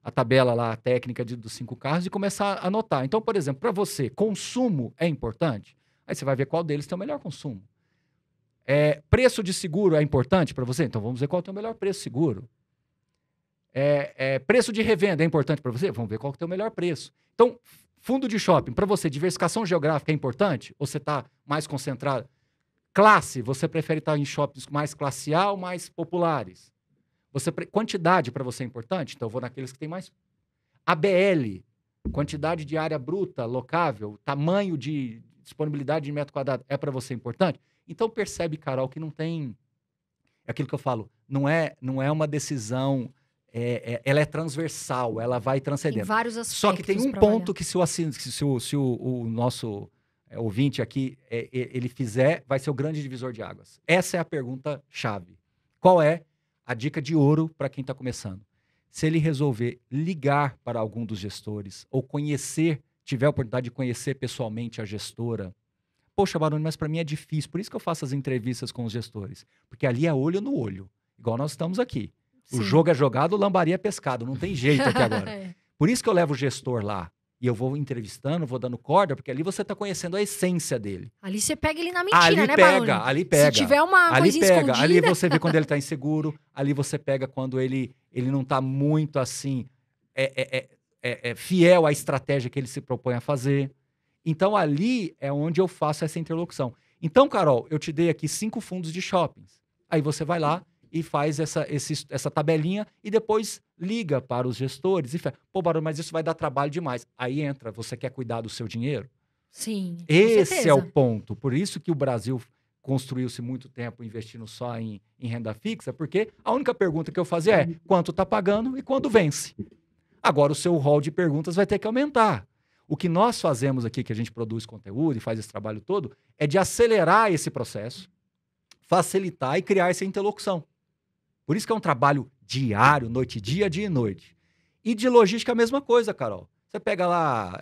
a tabela lá, a técnica dos 5 carros e começar a anotar. Então, por exemplo, para você, consumo é importante? Aí você vai ver qual deles tem o melhor consumo. Preço de seguro é importante para você? Então vamos ver qual tem o melhor preço seguro. Preço de revenda é importante para você? Vamos ver qual tem o melhor preço. Então, fundo de shopping, para você, diversificação geográfica é importante? Ou você está mais concentrado? Classe, você prefere estar em shoppings mais classe A ou mais populares? Quantidade para você é importante? Então eu vou naqueles que tem mais. ABL, quantidade de área bruta, locável, tamanho de disponibilidade de metro quadrado, é para você importante? Então percebe, Carol, que não tem... É aquilo que eu falo, não é uma decisão ela é transversal, ela vai Tem transcendendo. vários aspectos. Só que tem um pra ponto que se o nosso ouvinte aqui ele fizer, vai ser o grande divisor de águas. Essa é a pergunta-chave. Qual é a dica de ouro para quem está começando? Se ele resolver ligar para algum dos gestores ou tiver a oportunidade de conhecer pessoalmente a gestora, poxa, Baroni, mas para mim é difícil. Por isso que eu faço as entrevistas com os gestores. Porque ali é olho no olho, igual nós estamos aqui. Sim. O jogo é jogado, o lambari é pescado. Não tem jeito aqui agora. É. Por isso que eu levo o gestor lá. E eu vou entrevistando, vou dando corda, porque ali você está conhecendo a essência dele. Ali você pega ele na mentira, Ali né, pega, Baroni? ali pega. Se tiver uma Ali coisinha pega, escondida... ali você vê quando ele está inseguro, ali você pega quando ele não está muito assim, fiel à estratégia que ele se propõe a fazer. Então ali é onde eu faço essa interlocução. Então, Carol, eu te dei aqui 5 fundos de shoppings. Aí você vai lá e faz essa tabelinha e depois liga para os gestores e fala, pô, Baroni, mas isso vai dar trabalho demais. Aí entra, você quer cuidar do seu dinheiro? Sim, com Esse certeza. é o ponto. Por isso que o Brasil construiu-se muito tempo investindo só em renda fixa, porque a única pergunta que eu fazia é quanto está pagando e quando vence. Agora o seu rol de perguntas vai ter que aumentar. O que nós fazemos aqui, que a gente produz conteúdo e faz esse trabalho todo, é de acelerar esse processo, facilitar e criar essa interlocução. Por isso que é um trabalho diário, noite e dia, dia e noite. E de logística a mesma coisa, Carol. Você pega lá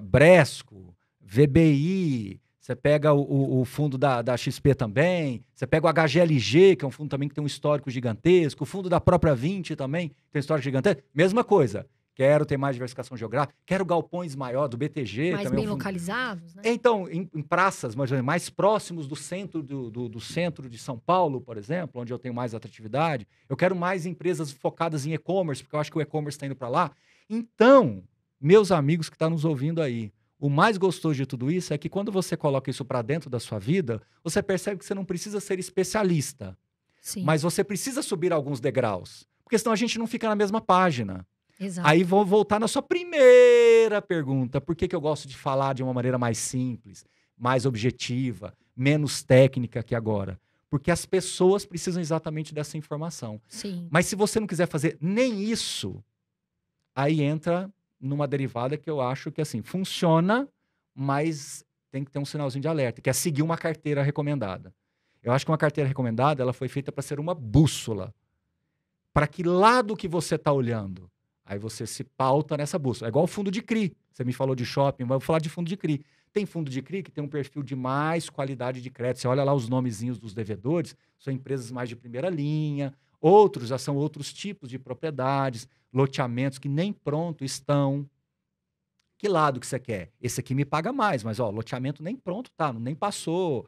Bresco, VBI, você pega o fundo da XP também, você pega o HGLG, que é um fundo também que tem um histórico gigantesco, o fundo da própria 20 também tem um histórico gigantesco. Mesma coisa. Quero ter mais diversificação geográfica, quero galpões maior do BTG. Mais também bem localizados, né? Então, em praças mais próximos do centro do centro de São Paulo, por exemplo, onde eu tenho mais atratividade, eu quero mais empresas focadas em e-commerce, porque eu acho que o e-commerce está indo para lá. Então, meus amigos que estão nos ouvindo aí, o mais gostoso de tudo isso é que quando você coloca isso para dentro da sua vida, você percebe que você não precisa ser especialista, Sim, mas você precisa subir alguns degraus, porque senão a gente não fica na mesma página. exato. Aí vou voltar na sua primeira pergunta. Por que eu gosto de falar de uma maneira mais simples, mais objetiva, menos técnica que agora? Porque as pessoas precisam exatamente dessa informação. Sim. Mas se você não quiser fazer nem isso, aí entra numa derivada que eu acho que assim, funciona, mas tem que ter um sinalzinho de alerta, que é seguir uma carteira recomendada. Eu acho que uma carteira recomendada ela foi feita para ser uma bússola. Para que lado que você está olhando? Aí você se pauta nessa bússola. É igual o fundo de CRI. Você me falou de shopping, mas eu vou falar de fundo de CRI. Tem fundo de CRI que tem um perfil de mais qualidade de crédito. Você olha lá os nomezinhos dos devedores, são empresas mais de primeira linha. Outros já são outros tipos de propriedades, loteamentos que nem pronto estão. Que lado que você quer? Esse aqui me paga mais, mas ó, loteamento nem pronto tá, nem passou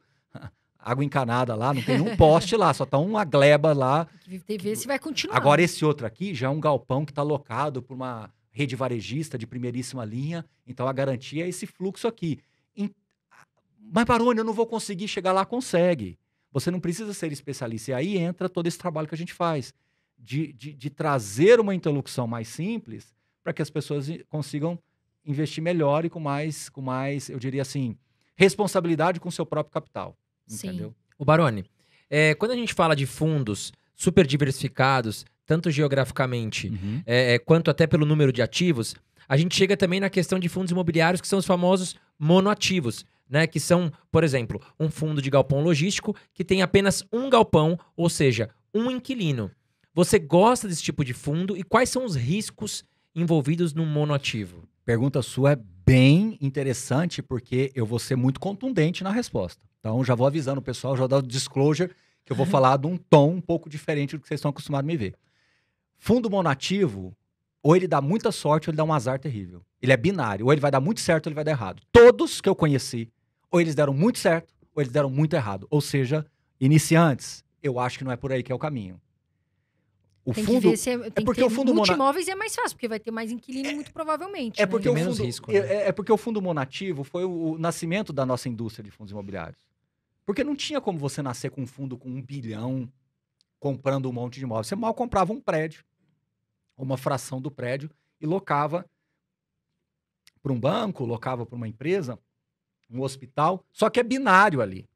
água encanada lá, não tem um poste lá, só tá uma gleba lá. Tem que ver se vai continuar. Agora, esse outro aqui já é um galpão que está locado por uma rede varejista de primeiríssima linha. Então, a garantia é esse fluxo aqui. Mas, Baroni, eu não vou conseguir chegar lá. Consegue. Você não precisa ser especialista. E aí entra todo esse trabalho que a gente faz. De trazer uma interlocução mais simples para que as pessoas consigam investir melhor e com mais, eu diria assim, responsabilidade com o seu próprio capital. Sim. Entendeu? O Baroni, quando a gente fala de fundos super diversificados, tanto geograficamente quanto até pelo número de ativos, a gente chega também na questão de fundos imobiliários que são os famosos monoativos, né? Que são, por exemplo, um fundo de galpão logístico que tem apenas um galpão, ou seja, um inquilino. Você gosta desse tipo de fundo e quais são os riscos envolvidos num monoativo? Pergunta sua é bem interessante porque eu vou ser muito contundente na resposta. Então, já vou avisando o pessoal, já dá o disclosure, que eu vou falar de um tom um pouco diferente do que vocês estão acostumados a me ver. Fundo monoativo, ou ele dá muita sorte ou ele dá um azar terrível. Ele é binário, ou ele vai dar muito certo ou ele vai dar errado. Todos que eu conheci, ou eles deram muito certo ou eles deram muito errado. Ou seja, iniciantes, eu acho que não é por aí que é o caminho. O Tem fundo, que ver se é porque ter o fundo multimóveis é mais fácil, porque vai ter mais inquilino muito provavelmente. É né? porque, Tem o menos fundo, risco, né? é porque o fundo monativo foi o nascimento da nossa indústria de fundos imobiliários. Porque não tinha como você nascer com um fundo com 1 bilhão comprando um monte de imóveis. Você mal comprava um prédio, uma fração do prédio, e locava para um banco, locava para uma empresa, um hospital, só que é binário ali.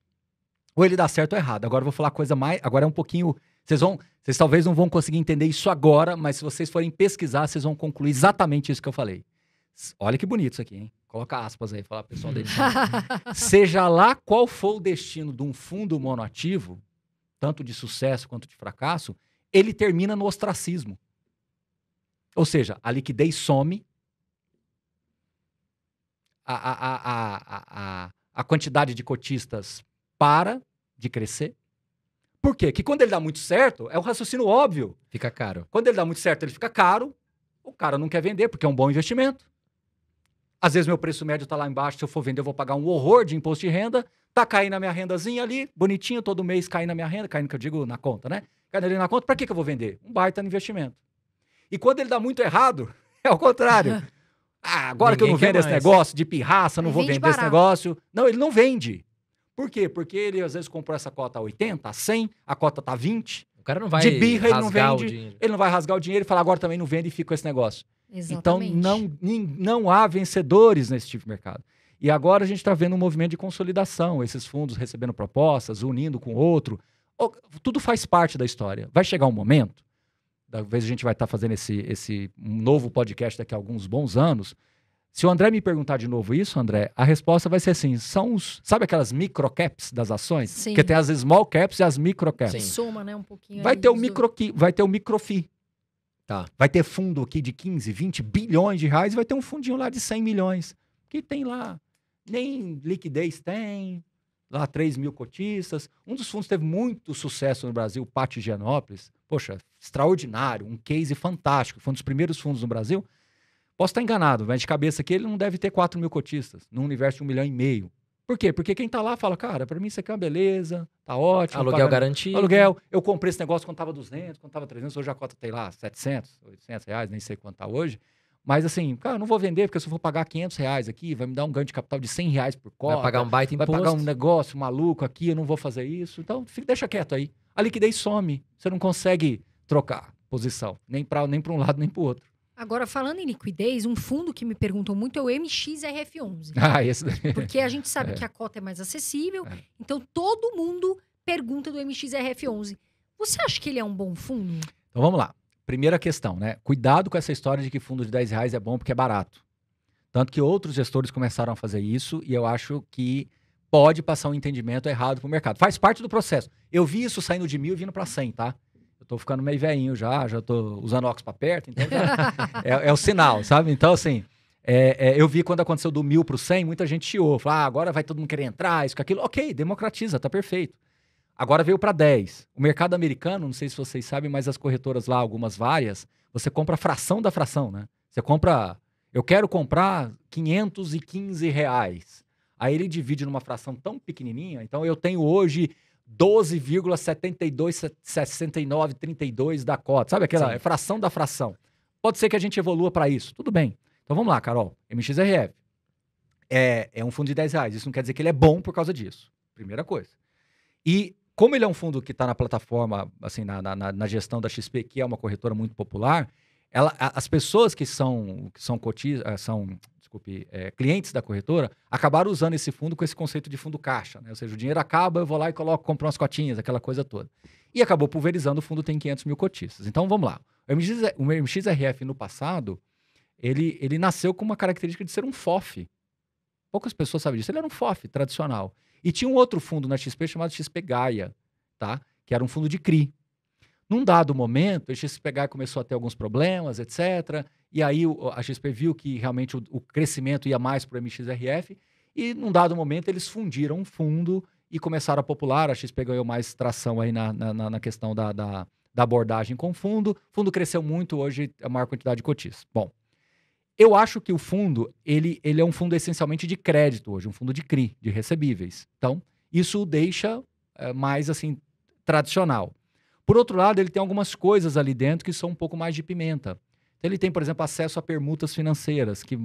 Ou ele dá certo ou errado. Agora eu vou falar coisa mais... Agora é um pouquinho... Vocês talvez não vão conseguir entender isso agora, mas se vocês forem pesquisar, vocês vão concluir exatamente isso que eu falei. Olha que bonito isso aqui, hein? Coloca aspas aí, falar pessoal dele. Seja lá qual for o destino de um fundo monoativo, tanto de sucesso quanto de fracasso, ele termina no ostracismo. Ou seja, a liquidez some, a quantidade de cotistas para de crescer. Por quê? Que quando ele dá muito certo, é um raciocínio óbvio. Fica caro. Quando ele dá muito certo, ele fica caro, o cara não quer vender porque é um bom investimento. Às vezes meu preço médio está lá embaixo, se eu for vender eu vou pagar um horror de imposto de renda, tá caindo a minha rendazinha ali, bonitinho, todo mês caindo a minha renda, caindo que eu digo na conta, né? Caindo ali na conta, para que eu vou vender? Um baita no investimento. E quando ele dá muito errado, é o contrário. Agora que eu não vendo esse negócio de pirraça, não vou vender esse negócio. Não, ele não vende. Por quê? Porque ele às vezes comprou essa cota a 80, a 100, a cota tá 20. O cara não vai de birra, ele não rasgar vende, o dinheiro. ele não vai rasgar o dinheiro e falar agora também não vende e fica com esse negócio. Exatamente. Então não há vencedores nesse tipo de mercado. E agora a gente está vendo um movimento de consolidação, esses fundos recebendo propostas, unindo com outro. Tudo faz parte da história. Vai chegar um momento, talvez a gente vai estar fazendo esse novo podcast daqui a alguns bons anos. Se o André me perguntar de novo isso, André, a resposta vai ser assim, sabe aquelas microcaps das ações? Sim. Porque tem as small caps e as microcaps. Sim. Soma, né, um pouquinho. Vai ter o microfi. Tá. Vai ter fundo aqui de 15, 20 bilhões de reais e vai ter um fundinho lá de 100 milhões. Que tem lá, nem liquidez tem, lá 3 mil cotistas. Um dos fundos teve muito sucesso no Brasil, o Pátio Higienópolis. Poxa, extraordinário, um case fantástico. Foi um dos primeiros fundos no Brasil. Posso estar enganado, mas de cabeça aqui ele não deve ter 4 mil cotistas, num universo de 1,5 milhão. Por quê? Porque quem tá lá fala, cara, pra mim isso aqui é uma beleza, tá ótimo. Aluguel garantido. Aluguel, eu comprei esse negócio quando tava 200, quando tava 300, hoje a cota tem lá 700, 800 reais, nem sei quanto tá hoje. Mas assim, cara, eu não vou vender porque se eu for pagar 500 reais aqui, vai me dar um ganho de capital de 100 reais por cota. Vai pagar um baita imposto. Vai pagar um negócio maluco aqui, eu não vou fazer isso. Então, deixa quieto aí. A liquidez some, você não consegue trocar posição, nem para um lado nem para o outro. Agora, falando em liquidez, um fundo que me perguntam muito é o MXRF11. Esse daí. Porque a gente sabe que a cota é mais acessível, então todo mundo pergunta do MXRF11. Você acha que ele é um bom fundo? Então vamos lá. Primeira questão, né? Cuidado com essa história de que fundo de 10 reais é bom porque é barato. Tanto que outros gestores começaram a fazer isso e eu acho que pode passar um entendimento errado para o mercado. Faz parte do processo. Eu vi isso saindo de 1.000 e vindo para 100, tá? Eu tô ficando meio velhinho já tô usando óculos para perto, então é o sinal, sabe? Então, assim, eu vi quando aconteceu do 1.000 para o 100, muita gente chiou, falou, agora vai todo mundo querer entrar, isso, aquilo. Ok, democratiza, tá perfeito. Agora veio para 10. O mercado americano, não sei se vocês sabem, mas as corretoras lá, algumas várias, você compra a fração da fração, né? Você compra, eu quero comprar 515 reais. Aí ele divide numa fração tão pequenininha, então eu tenho hoje 12,726932 da cota. Sabe aquela fração da fração? Pode ser que a gente evolua para isso. Tudo bem. Então vamos lá, Carol. MXRF. É um fundo de 10 reais. Isso não quer dizer que ele é bom por causa disso. Primeira coisa. E como ele é um fundo que está na plataforma, assim, na gestão da XP, que é uma corretora muito popular, as pessoas que são clientes da corretora, acabaram usando esse fundo com esse conceito de fundo caixa, né? Ou seja, o dinheiro acaba, eu vou lá e compro umas cotinhas, aquela coisa toda. E acabou pulverizando, o fundo tem 500 mil cotistas. Então, vamos lá. O MXRF, no passado, ele nasceu com uma característica de ser um FOF. Poucas pessoas sabem disso. Ele era um FOF tradicional. E tinha um outro fundo na XP chamado XP Gaia, tá? Que era um fundo de CRI. Num dado momento, a XP Gaia começou a ter alguns problemas, etc., e aí a XP viu que realmente o crescimento ia mais para o MXRF e num dado momento eles fundiram um fundo e começaram a popular. A XP ganhou mais tração aí na questão da abordagem com o fundo. O fundo cresceu muito, hoje é a maior quantidade de cotistas. Bom, eu acho que o fundo, ele é um fundo essencialmente de crédito hoje, um fundo de CRI, de recebíveis. Então, isso o deixa mais assim tradicional. Por outro lado, ele tem algumas coisas ali dentro que são um pouco mais de pimenta. Ele tem, por exemplo, acesso a permutas financeiras, que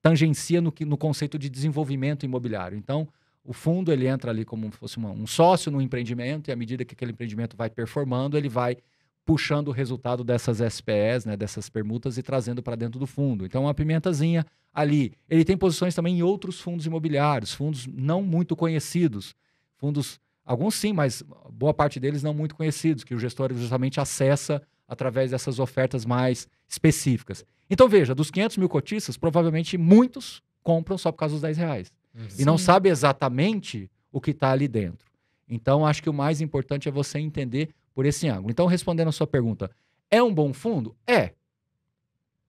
tangencia no conceito de desenvolvimento imobiliário. Então, o fundo ele entra ali como se fosse um sócio no empreendimento e à medida que aquele empreendimento vai performando, ele vai puxando o resultado dessas SPEs, né, dessas permutas e trazendo para dentro do fundo. Então, uma pimentazinha ali. Ele tem posições também em outros fundos imobiliários, fundos não muito conhecidos, fundos Alguns sim, mas boa parte deles não muito conhecidos, que o gestor justamente acessa através dessas ofertas mais específicas. Então, veja, dos 500 mil cotistas, provavelmente muitos compram só por causa dos R$10. E não sabe exatamente o que está ali dentro. Então, acho que o mais importante é você entender por esse ângulo. Então, respondendo a sua pergunta, é um bom fundo? É.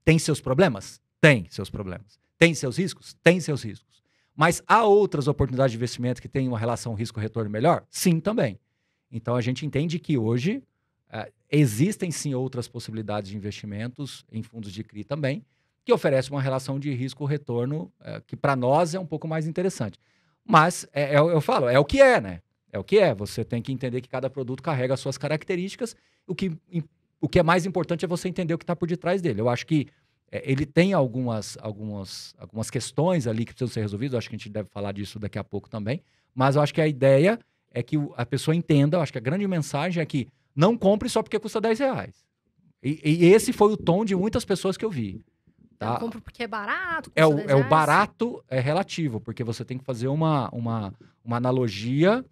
Tem seus problemas? Tem seus problemas. Tem seus riscos? Tem seus riscos. Mas há outras oportunidades de investimento que têm uma relação risco-retorno melhor? Sim, também. Então, a gente entende que hoje existem sim outras possibilidades de investimentos em fundos de CRI também, que oferecem uma relação de risco-retorno que para nós é um pouco mais interessante. Mas, eu falo, é o que é, né? É o que é. Você tem que entender que cada produto carrega as suas características. O que é mais importante é você entender o que está por detrás dele. Eu acho que ele tem algumas questões ali que precisam ser resolvidas. Eu acho que a gente deve falar disso daqui a pouco também. Mas eu acho que a ideia é que a pessoa entenda. Eu acho que a grande mensagem é que não compre só porque custa R$10. E esse foi o tom de muitas pessoas que eu vi. Tá? Eu compro porque é barato, custa é o barato é relativo, porque você tem que fazer uma analogia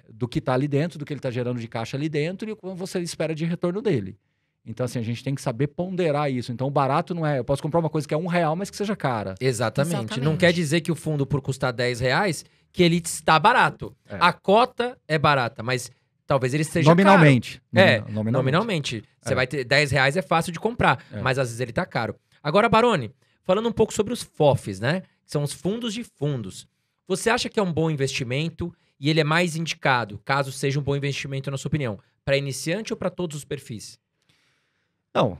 do que está ali dentro, do que ele está gerando de caixa ali dentro e o que você espera de retorno dele. Então, assim, a gente tem que saber ponderar isso. Então, o barato não é... Eu posso comprar uma coisa que é R$1, mas que seja cara. Exatamente. Não quer dizer que o fundo, por custar R$10, que ele está barato. A cota é barata, mas talvez ele esteja nominalmente. Caro. Nominalmente. Você vai ter R$10, é fácil de comprar, mas às vezes ele está caro. Agora, Baroni, falando um pouco sobre os FOFs, né? Que são os fundos de fundos. Você acha que é um bom investimento e ele é mais indicado, caso seja um bom investimento, na sua opinião, para iniciante ou para todos os perfis? Não,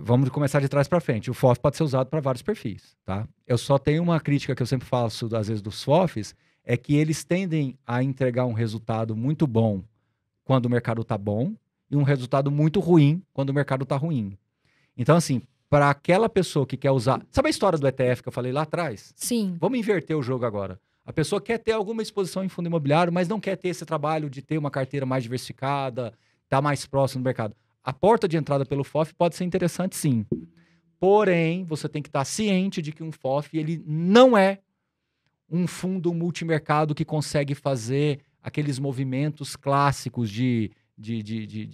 vamos começar de trás para frente. O FOF pode ser usado para vários perfis, tá? Eu só tenho uma crítica que eu sempre faço, às vezes, dos FOFs, é que eles tendem a entregar um resultado muito bom quando o mercado está bom e um resultado muito ruim quando o mercado está ruim. Então, assim, para aquela pessoa que quer usar... Sabe a história do ETF que eu falei lá atrás? Sim. Vamos inverter o jogo agora. A pessoa quer ter alguma exposição em fundo imobiliário, mas não quer ter esse trabalho de ter uma carteira mais diversificada, estar mais próximo do mercado. A porta de entrada pelo FOF pode ser interessante, sim. Porém, você tem que estar ciente de que um FOF ele não é um fundo multimercado que consegue fazer aqueles movimentos clássicos de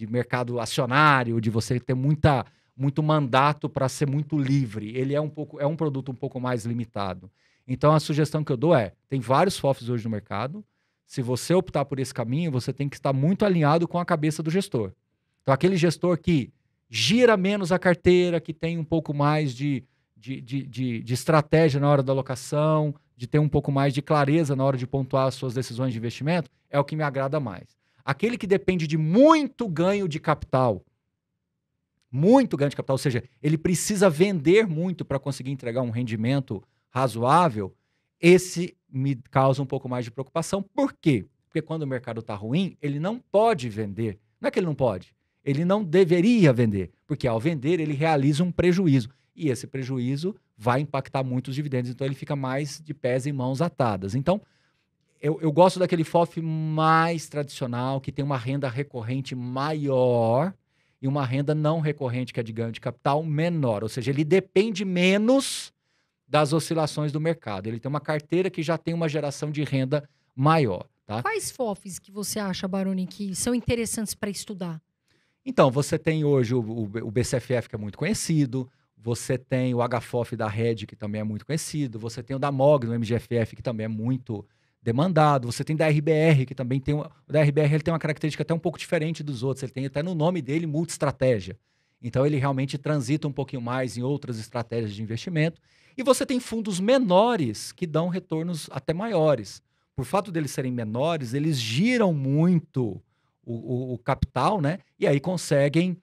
mercado acionário, de você ter muito mandato para ser muito livre. Ele é um produto um pouco mais limitado. Então, a sugestão que eu dou tem vários FOFs hoje no mercado. Se você optar por esse caminho, você tem que estar muito alinhado com a cabeça do gestor. Então, aquele gestor que gira menos a carteira, que tem um pouco mais de estratégia na hora da alocação, de ter um pouco mais de clareza na hora de pontuar as suas decisões de investimento, é o que me agrada mais. Aquele que depende de muito ganho de capital, ou seja, ele precisa vender muito para conseguir entregar um rendimento razoável, esse me causa um pouco mais de preocupação. Por quê? Porque quando o mercado está ruim, ele não pode vender. Não é que ele não pode. Ele não deveria vender, porque ao vender ele realiza um prejuízo. E esse prejuízo vai impactar muito os dividendos, então ele fica mais de pés e mãos atadas. Então, eu gosto daquele FOF mais tradicional, que tem uma renda recorrente maior e uma renda não recorrente, que é de ganho de capital, menor. Ou seja, ele depende menos das oscilações do mercado. Ele tem uma carteira que já tem uma geração de renda maior. Tá? Quais FOFs que você acha, Baroni, que são interessantes para estudar? Então, você tem hoje o BCFF, que é muito conhecido, você tem o HFOF da Red, que também é muito conhecido, você tem o da MOG, no MGFF, que também é muito demandado, você tem da RBR, que também tem... O da RBR ele tem uma característica até um pouco diferente dos outros, ele tem até no nome dele multi-estratégia. Então, ele realmente transita um pouquinho mais em outras estratégias de investimento. E você tem fundos menores que dão retornos até maiores. Por fato deles serem menores, eles giram muito o capital, né? E aí conseguem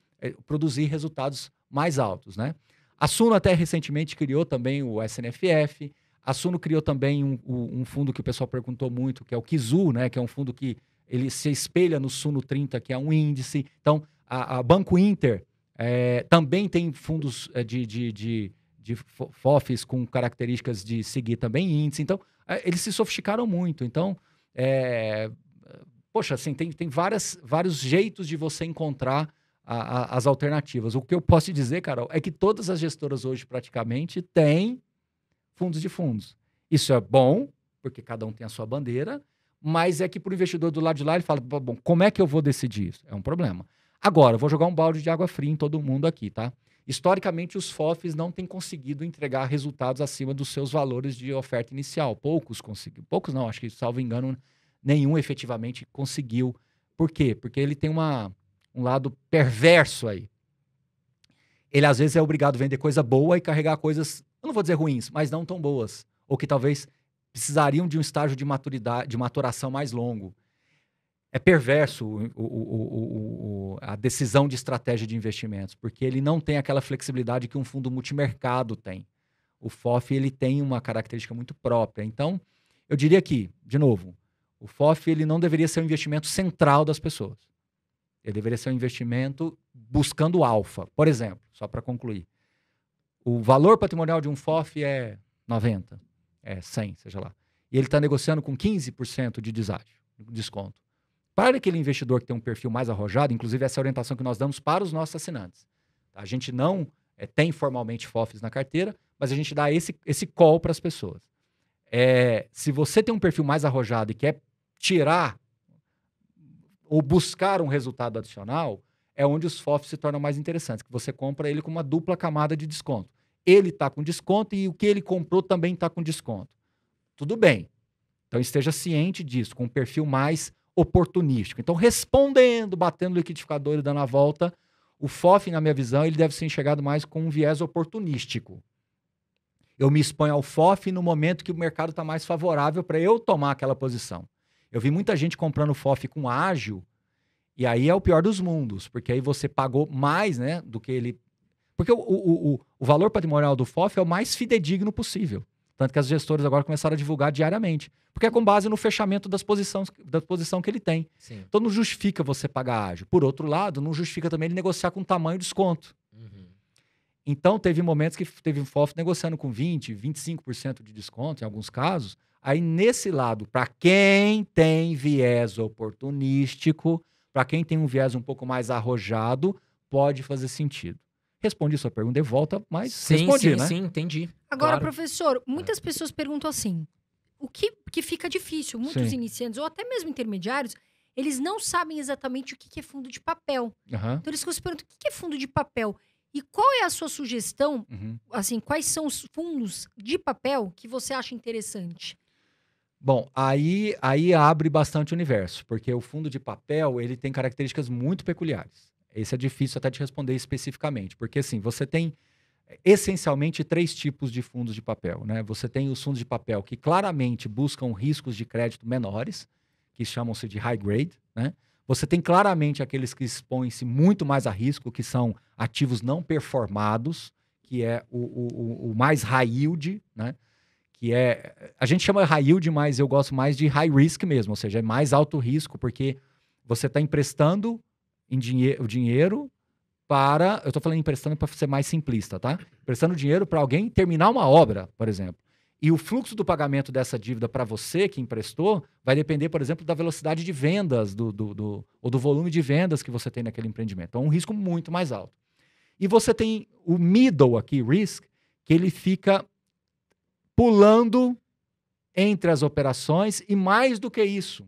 produzir resultados mais altos, né? A Suno até recentemente criou também o SNFF. A Suno criou também um fundo que o pessoal perguntou muito, que é o Kizu, né? Que é um fundo que ele se espelha no Suno 30, que é um índice. Então, a Banco Inter também tem fundos de FOFs com características de seguir também índice. Então, eles se sofisticaram muito. Então, poxa, assim, tem vários jeitos de você encontrar as alternativas. O que eu posso te dizer, Carol, é que todas as gestoras hoje praticamente têm fundos de fundos. Isso é bom, porque cada um tem a sua bandeira, mas é que para o investidor do lado de lá, ele fala, bom, como é que eu vou decidir isso? É um problema. Agora, eu vou jogar um balde de água fria em todo mundo aqui, tá? Historicamente, os FOFs não têm conseguido entregar resultados acima dos seus valores de oferta inicial. Poucos conseguiram. Poucos não, acho que, salvo engano, nenhum efetivamente conseguiu. Por quê? Porque ele tem um lado perverso aí. Ele, às vezes, é obrigado a vender coisa boa e carregar coisas, eu não vou dizer ruins, mas não tão boas. Ou que talvez precisariam de um estágio de maturidade, de maturação mais longo. É perverso a decisão de estratégia de investimentos, porque ele não tem aquela flexibilidade que um fundo multimercado tem. O FOF ele tem uma característica muito própria. Então, eu diria que, de novo, o FOF ele não deveria ser um investimento central das pessoas. Ele deveria ser um investimento buscando alfa. Por exemplo, só para concluir, o valor patrimonial de um FOF é 90, é 100, seja lá. E ele está negociando com 15% de desconto. Para aquele investidor que tem um perfil mais arrojado, inclusive essa é a orientação que nós damos para os nossos assinantes. A gente não tem formalmente FOFs na carteira, mas a gente dá esse call para as pessoas. Se você tem um perfil mais arrojado e quer tirar ou buscar um resultado adicional, é onde os FOFs se tornam mais interessantes, que você compra ele com uma dupla camada de desconto. Ele está com desconto e o que ele comprou também está com desconto. Tudo bem. Então esteja ciente disso, com um perfil mais oportunístico. Então, respondendo, batendo no liquidificador e dando a volta, o FOF, na minha visão, ele deve ser enxergado mais com um viés oportunístico. Eu me exponho ao FOF no momento que o mercado está mais favorável para eu tomar aquela posição. Eu vi muita gente comprando FOF com ágil, e aí é o pior dos mundos, porque aí você pagou mais, né, do que ele... Porque o valor patrimonial do FOF é o mais fidedigno possível. Tanto que as gestoras agora começaram a divulgar diariamente. Porque é com base no fechamento da posição que ele tem. Sim. Então não justifica você pagar ágil. Por outro lado, não justifica também ele negociar com tamanho de desconto. Uhum. Então teve momentos que teve um FOF negociando com 20%, 25% de desconto, em alguns casos. Aí nesse lado, para quem tem viés oportunístico, para quem tem um viés um pouco mais arrojado, pode fazer sentido. Respondi sua pergunta de volta, mas respondi, né? Sim, entendi. Agora, Claro. professor, muitas pessoas perguntam assim, o que fica difícil, muitos Sim. iniciantes, ou até mesmo intermediários, eles não sabem exatamente o que é fundo de papel. Aham. Então, eles se perguntam, o que é fundo de papel? E qual é a sua sugestão, Uhum. assim, quais são os fundos de papel que você acha interessante? Bom, aí abre bastante o universo, porque o fundo de papel ele tem características muito peculiares. Esse é difícil até de responder especificamente, porque assim, você tem essencialmente 3 tipos de fundos de papel, né? Você tem os fundos de papel que claramente buscam riscos de crédito menores, que chamam-se de high grade, né? Você tem claramente aqueles que expõem-se muito mais a risco, que são ativos não performados, que é o mais high yield, né? Que é, a gente chama high yield, mas eu gosto mais de high risk mesmo, ou seja, é mais alto risco, porque você está emprestando o dinheiro para... Eu estou falando emprestando para ser mais simplista, tá? Emprestando dinheiro para alguém terminar uma obra, por exemplo. E o fluxo do pagamento dessa dívida para você que emprestou vai depender, por exemplo, da velocidade de vendas ou do volume de vendas que você tem naquele empreendimento. Então, é um risco muito mais alto. E você tem o middle aqui, risk, que ele fica pulando entre as operações e mais do que isso.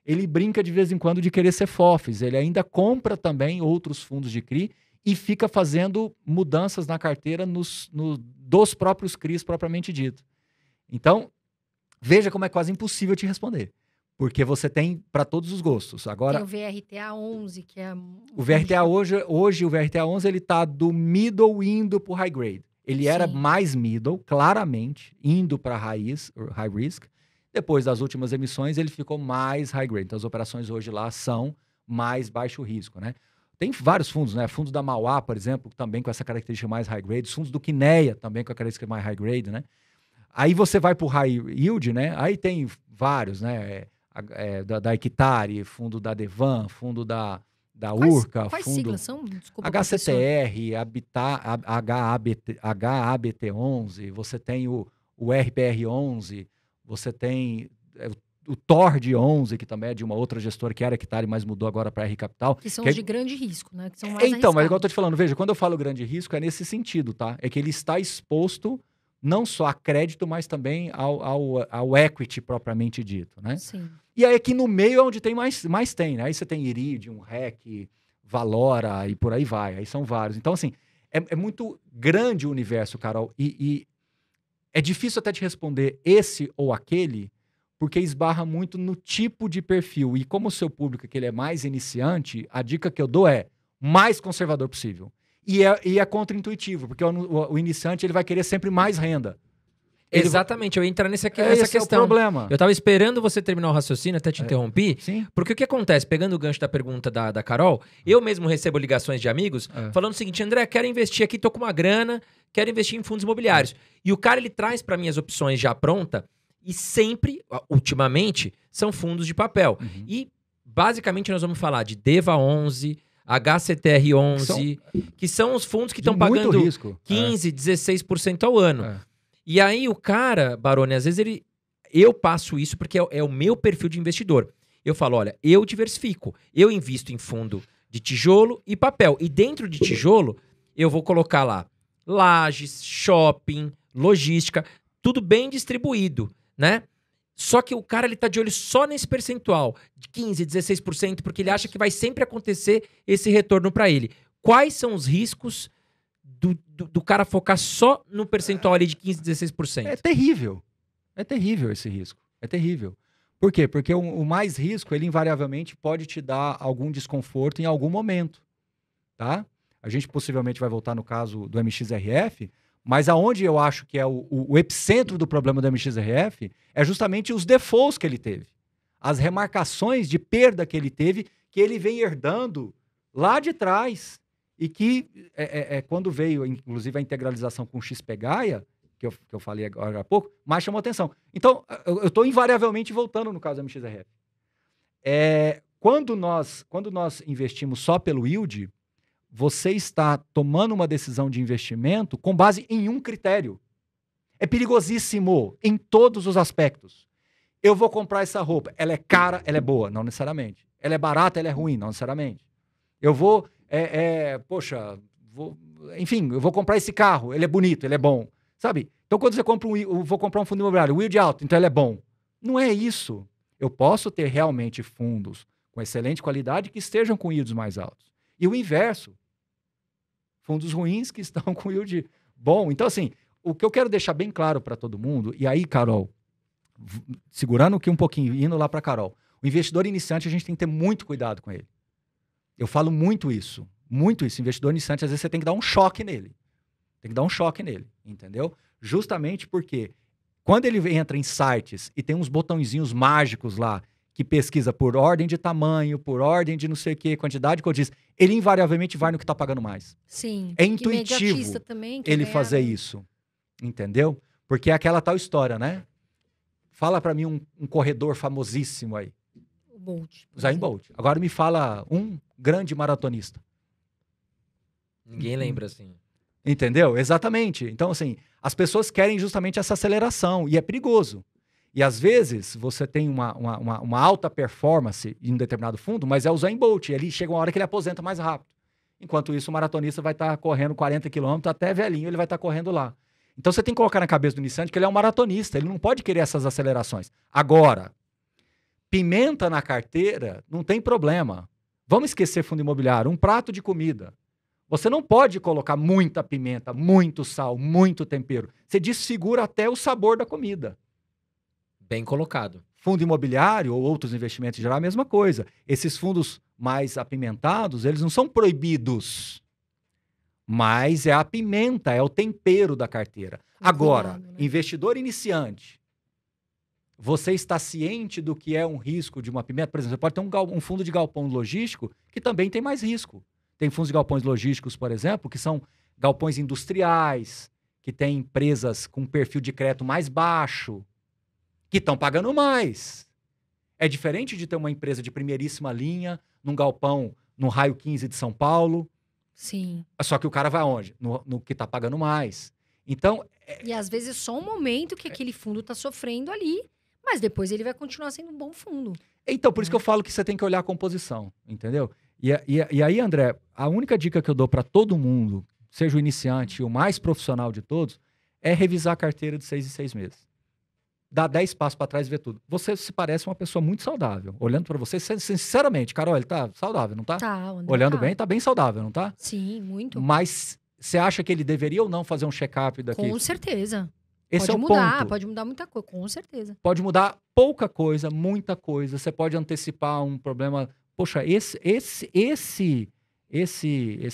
Ele brinca de vez em quando de querer ser FOFs. Ele ainda compra também outros fundos de CRI e fica fazendo mudanças na carteira dos próprios CRIs propriamente dito. Então, veja como é quase impossível te responder. Porque você tem para todos os gostos. Agora, Tem o VRTA 11, que é... o VRTA hoje o VRTA 11 ele está do middle indo para o high grade. Ele era Sim. mais middle, claramente, indo para high risk. Depois das últimas emissões, ele ficou mais high grade. Então, as operações hoje lá são mais baixo risco, né? Tem vários fundos, né? Fundo da Mauá, por exemplo, também com essa característica mais high grade. Os fundos do Quineia, também com a característica mais high grade, né? Aí você vai para o high yield, né? Aí tem vários, né? Da Equitare, fundo da Devan, fundo da Urca, Quais fundo... siglas são? Desculpa, professor. HCTR, HABT11, você tem o RPR11, você tem o TORD 11, que também é de uma outra gestora que era Equitare, mas mudou agora para R Capital. Que são os de grande risco, né? Que são mais Então, mas igual eu arriscados. tô te falando, veja, quando eu falo grande risco é nesse sentido, tá? É que ele está exposto não só a crédito, mas também ao equity propriamente dito, né? Sim. E aí aqui no meio é onde tem mais tem, né? Aí você tem Iridium, REC, Valora e por aí vai. Aí são vários. Então, assim, é muito grande o universo, Carol. E é difícil até te responder esse ou aquele, porque esbarra muito no tipo de perfil. E como o seu público que ele é mais iniciante, a dica que eu dou é mais conservador possível. E é contra-intuitivo, porque o iniciante ele vai querer sempre mais renda. Exatamente, eu ia entrar nessa questão. Esse é o problema. Eu tava esperando você terminar o raciocínio, até te interrompi. Sim. Porque o que acontece, pegando o gancho da pergunta da Carol, eu mesmo recebo ligações de amigos falando o seguinte: André, quero investir aqui, tô com uma grana, quero investir em fundos imobiliários. E o cara, ele traz para mim as opções já pronta e sempre, ultimamente, são fundos de papel. E, basicamente, nós vamos falar de DEVA 11, HCTR11, que são os fundos que estão pagando risco. 15%, 16% ao ano. E aí o cara, Baroni, às vezes eu passo isso porque é o meu perfil de investidor. Eu falo, olha, eu diversifico. Eu invisto em fundo de tijolo e papel. E dentro de tijolo, eu vou colocar lá lajes, shopping, logística, tudo bem distribuído, né? Só que o cara, ele tá de olho só nesse percentual de 15%, 16%, porque ele acha que vai sempre acontecer esse retorno para ele. Quais são os riscos do cara focar só no percentual ali de 15%, 16%? É terrível. É terrível esse risco. É terrível. Por quê? Porque o mais risco, ele invariavelmente pode te dar algum desconforto em algum momento, tá? A gente possivelmente vai voltar no caso do MXRF, mas aonde eu acho que é o epicentro do problema do MXRF é justamente os defaults que ele teve. As remarcações de perda que ele teve, que ele vem herdando lá de trás. E que, quando veio, inclusive, a integralização com o XP Gaia, que eu falei agora há pouco, mais chamou atenção. Então, eu estou invariavelmente voltando no caso do MXRF. Quando nós investimos só pelo yield, você está tomando uma decisão de investimento com base em um critério. É perigosíssimo em todos os aspectos. Eu vou comprar essa roupa. Ela é cara, ela é boa? Não necessariamente. Ela é barata, ela é ruim? Não necessariamente. Eu vou... enfim, eu vou comprar esse carro, ele é bonito, ele é bom, sabe? Então, quando você compra vou comprar um fundo imobiliário, o yield alto, então ele é bom. Não é isso. Eu posso ter realmente fundos com excelente qualidade que estejam com yields mais altos. E o inverso. Fundos ruins que estão com yield bom. Então, assim, o que eu quero deixar bem claro para todo mundo, e aí, Carol, segurando aqui um pouquinho, indo lá para Carol, o investidor iniciante, a gente tem que ter muito cuidado com ele. Eu falo muito isso. Investidor iniciante, às vezes você tem que dar um choque nele. Tem que dar um choque nele, entendeu? Justamente porque quando ele entra em sites e tem uns botõezinhos mágicos lá que pesquisa por ordem de tamanho, por ordem de não sei o que, quantidade de cotistas, ele invariavelmente vai no que está pagando mais. Sim. É intuitivo também, ele fazer isso, entendeu? Porque é aquela tal história, né? Fala para mim um corredor famosíssimo aí. O Bolt. Usain Bolt. Agora me fala um grande maratonista. Ninguém lembra, assim. Entendeu? Exatamente. Então, assim, as pessoas querem justamente essa aceleração e é perigoso. E, às vezes, você tem uma alta performance em um determinado fundo, mas é o Usain Bolt. Ele chega uma hora que ele aposenta mais rápido. Enquanto isso, o maratonista vai estar correndo 40 km, até velhinho ele vai estar correndo lá. Então, você tem que colocar na cabeça do iniciante que ele é um maratonista. Ele não pode querer essas acelerações. Agora, pimenta na carteira, não tem problema. Vamos esquecer fundo imobiliário. Um prato de comida. Você não pode colocar muita pimenta, muito sal, muito tempero. Você desfigura até o sabor da comida. Bem colocado. Fundo imobiliário ou outros investimentos em geral, a mesma coisa. Esses fundos mais apimentados, eles não são proibidos. Mas é a pimenta, é o tempero da carteira. Agora, investidor iniciante, você está ciente do que é um risco de uma pimenta? Por exemplo, você pode ter um fundo de galpão logístico que também tem mais risco. Tem fundos de galpões logísticos, por exemplo, que são galpões industriais, que têm empresas com perfil de crédito mais baixo, que estão pagando mais. É diferente de ter uma empresa de primeiríssima linha, num galpão, no raio 15 de São Paulo. Sim. Só que o cara vai onde? No que está pagando mais. Então... E às vezes é só um momento que aquele fundo está sofrendo ali, mas depois ele vai continuar sendo um bom fundo. Então, por isso que eu falo que você tem que olhar a composição, entendeu? E aí, André, a única dica que eu dou para todo mundo, seja o iniciante e o mais profissional de todos, é revisar a carteira de 6 em 6 meses. dá 10 passos para trás e vê tudo. Você se parece uma pessoa muito saudável. Olhando para você, sinceramente, Carol, ele tá saudável, não tá? Tá, o André Olhando tá. bem, tá bem saudável, não tá? Sim, muito. Mas você acha que ele deveria ou não fazer um check-up daqui? Com certeza. Esse Pode é o mudar, ponto. pode mudar muita coisa, com certeza. Pode mudar pouca coisa, muita coisa. Você pode antecipar um problema. Poxa, esse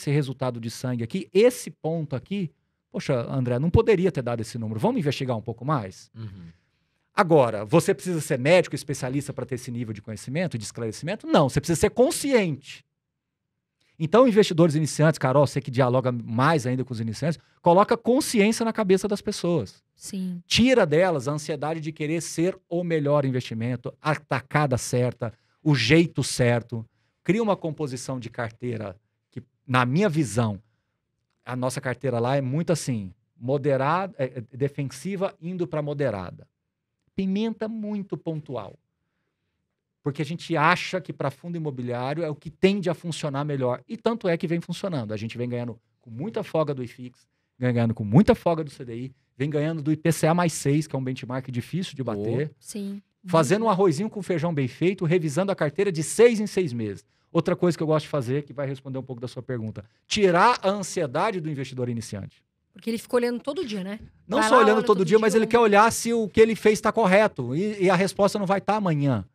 resultado de sangue aqui, esse ponto aqui, poxa, André, não poderia ter dado esse número. Vamos investigar um pouco mais? Uhum. Agora, você precisa ser médico, especialista para ter esse nível de conhecimento e de esclarecimento? Não, você precisa ser consciente. Então, investidores iniciantes, Carol, você que dialoga mais ainda com os iniciantes, coloca consciência na cabeça das pessoas. Sim. Tira delas a ansiedade de querer ser o melhor investimento, a tacada certa, o jeito certo. Cria uma composição de carteira que, na minha visão, a nossa carteira lá é muito assim, moderada, defensiva indo para moderada. Pimenta muito pontual. Porque a gente acha que para fundo imobiliário é o que tende a funcionar melhor. E tanto é que vem funcionando. A gente vem ganhando com muita folga do IFIX, vem ganhando com muita folga do CDI, vem ganhando do IPCA mais 6, que é um benchmark difícil de bater. Sim. Fazendo um arrozinho com feijão bem feito, revisando a carteira de 6 em 6 meses. Outra coisa que eu gosto de fazer, que vai responder um pouco da sua pergunta, tirar a ansiedade do investidor iniciante. Porque ele fica olhando todo dia, né? Não Vai só lá, olhando olha todo dia, mas ele olha. quer olhar se o que ele fez está correto. E a resposta não vai estar amanhã.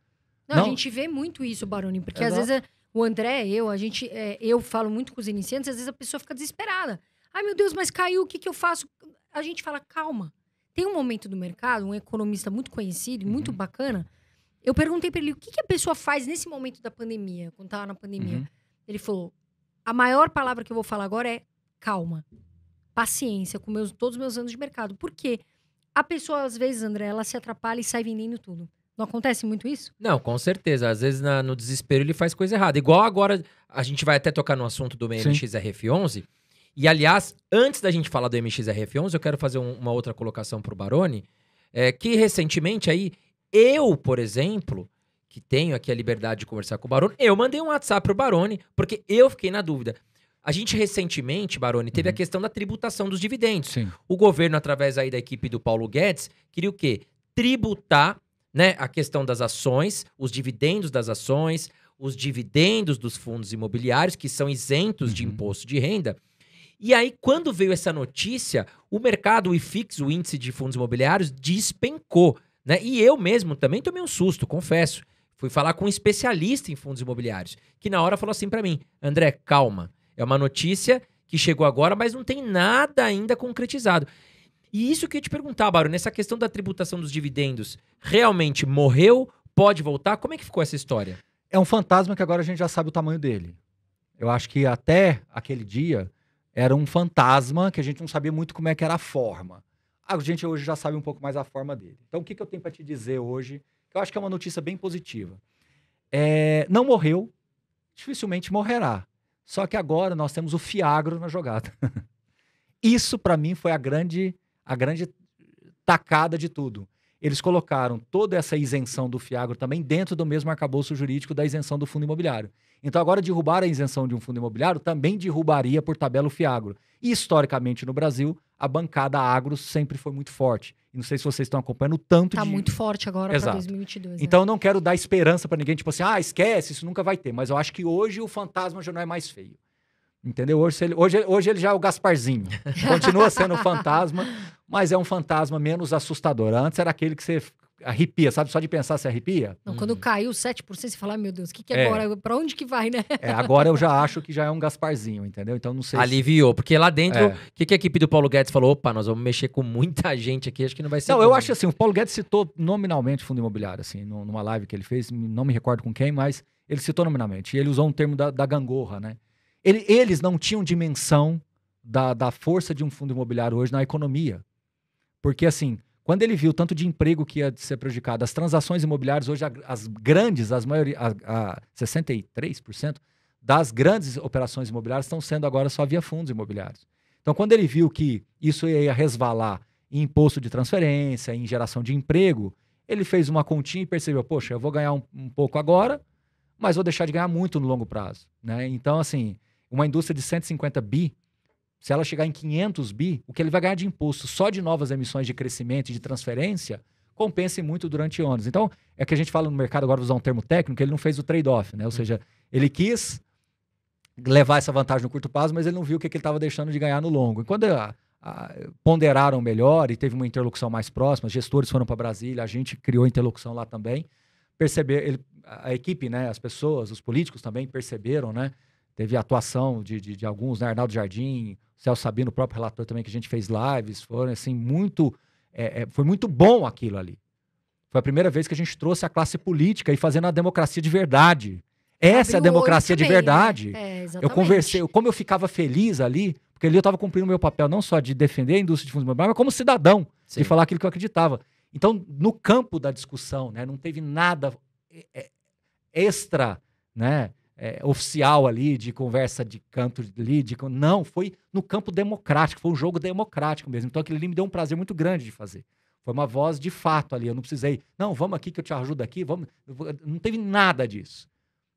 Não, Não. a gente vê muito isso, Baroni, porque Exato. às vezes o André, eu falo muito com os iniciantes, às vezes a pessoa fica desesperada. Ai, meu Deus, mas caiu, o que eu faço? A gente fala, calma. Tem um momento do mercado, um economista muito conhecido e muito bacana. Eu perguntei pra ele, o que a pessoa faz nesse momento da pandemia, quando tava na pandemia? Uhum. Ele falou, a maior palavra que eu vou falar agora é calma. Paciência com todos os meus anos de mercado. Por quê? A pessoa, às vezes, André, ela se atrapalha e sai vendendo tudo. Não acontece muito isso? Não, com certeza. Às vezes no desespero ele faz coisa errada. Igual agora, a gente vai até tocar no assunto do MXRF11. E, aliás, antes da gente falar do MXRF11, eu quero fazer uma outra colocação pro Baroni. Que recentemente aí, eu, por exemplo, que tenho aqui a liberdade de conversar com o Baroni, eu mandei um WhatsApp pro Baroni, porque eu fiquei na dúvida. A gente recentemente, Baroni, teve a questão da tributação dos dividendos. Sim. O governo, através aí da equipe do Paulo Guedes, queria o quê? Tributar, né, a questão das ações, os dividendos das ações, os dividendos dos fundos imobiliários, que são isentos de imposto de renda. E aí, quando veio essa notícia, o mercado, o IFIX, o índice de fundos imobiliários, despencou, né? E eu mesmo também tomei um susto, confesso. Fui falar com um especialista em fundos imobiliários, que na hora falou assim pra mim, André, calma, é uma notícia que chegou agora, mas não tem nada ainda concretizado. E isso que eu ia te perguntar, Baroni, nessa questão da tributação dos dividendos, realmente morreu? Pode voltar? Como é que ficou essa história? É um fantasma que agora a gente já sabe o tamanho dele. Eu acho que até aquele dia era um fantasma que a gente não sabia muito como é que era a forma. A gente hoje já sabe um pouco mais a forma dele. Então o que eu tenho para te dizer hoje, que eu acho que é uma notícia bem positiva. Não morreu, dificilmente morrerá. Só que agora nós temos o Fiagro na jogada. Isso para mim foi a grande tacada de tudo. Eles colocaram toda essa isenção do Fiagro também dentro do mesmo arcabouço jurídico da isenção do fundo imobiliário. Então agora derrubar a isenção de um fundo imobiliário também derrubaria por tabela o Fiagro. E historicamente no Brasil, a bancada agro sempre foi muito forte. E não sei se vocês estão acompanhando o tanto Tá de... muito forte agora Exato. para 2022. Né? Então eu não quero dar esperança para ninguém, tipo assim, esquece, isso nunca vai ter. Mas eu acho que hoje o fantasma já não é mais feio. Entendeu? Hoje ele já é o Gasparzinho. Continua sendo um fantasma, mas é um fantasma menos assustador. Antes era aquele que você arrepia, sabe? Só de pensar se arrepia. Não, quando caiu 7%, você fala, meu Deus, o que é agora? Pra onde que vai, né? Agora eu já acho que já é um Gasparzinho, entendeu? Então não sei Aliviou, porque lá dentro, o que a equipe do Paulo Guedes falou? Opa, nós vamos mexer com muita gente aqui, acho que não vai ser... Não, eu acho assim, o Paulo Guedes citou nominalmente fundo imobiliário, assim, numa live que ele fez, não me recordo com quem, mas ele citou nominalmente. E ele usou um termo da gangorra, né? Eles não tinham dimensão da força de um fundo imobiliário hoje na economia. Porque, assim, quando ele viu tanto de emprego que ia ser prejudicado, as transações imobiliárias hoje, as grandes, 63% das grandes operações imobiliárias estão sendo agora só via fundos imobiliários. Então, quando ele viu que isso ia resvalar em imposto de transferência, em geração de emprego, ele fez uma continha e percebeu, poxa, eu vou ganhar um pouco agora, mas vou deixar de ganhar muito no longo prazo, né? Então, assim, uma indústria de 150 bi, se ela chegar em 500 bi, o que ele vai ganhar de imposto só de novas emissões de crescimento e de transferência, compensem muito durante anos. Então, é que a gente fala no mercado, agora vou usar um termo técnico, ele não fez o trade-off, né? Ou seja, ele quis levar essa vantagem no curto prazo, mas ele não viu o que ele estava deixando de ganhar no longo. E quando ponderaram melhor e teve uma interlocução mais próxima, os gestores foram para Brasília, a gente criou interlocução lá também, a equipe, né, as pessoas, os políticos também perceberam, né? Teve a atuação de alguns, né? Arnaldo Jardim, Celso Sabino, o próprio relator também, que a gente fez lives, foram assim, foi muito bom aquilo ali. Foi a primeira vez que a gente trouxe a classe política e fazendo a democracia de verdade. Essa é a democracia de verdade. Né? Eu conversei, como eu ficava feliz ali, porque ali eu estava cumprindo o meu papel não só de defender a indústria de fundos imobiliários, mas como cidadão, de falar aquilo que eu acreditava. Então, no campo da discussão, né, não teve nada extra, né, oficial ali, de conversa de canto ali, não, foi no campo democrático, foi um jogo democrático mesmo. Então, aquilo ali me deu um prazer muito grande de fazer. Foi uma voz de fato ali, eu não precisei, não, vamos aqui que eu te ajudo aqui, vamos. Não teve nada disso.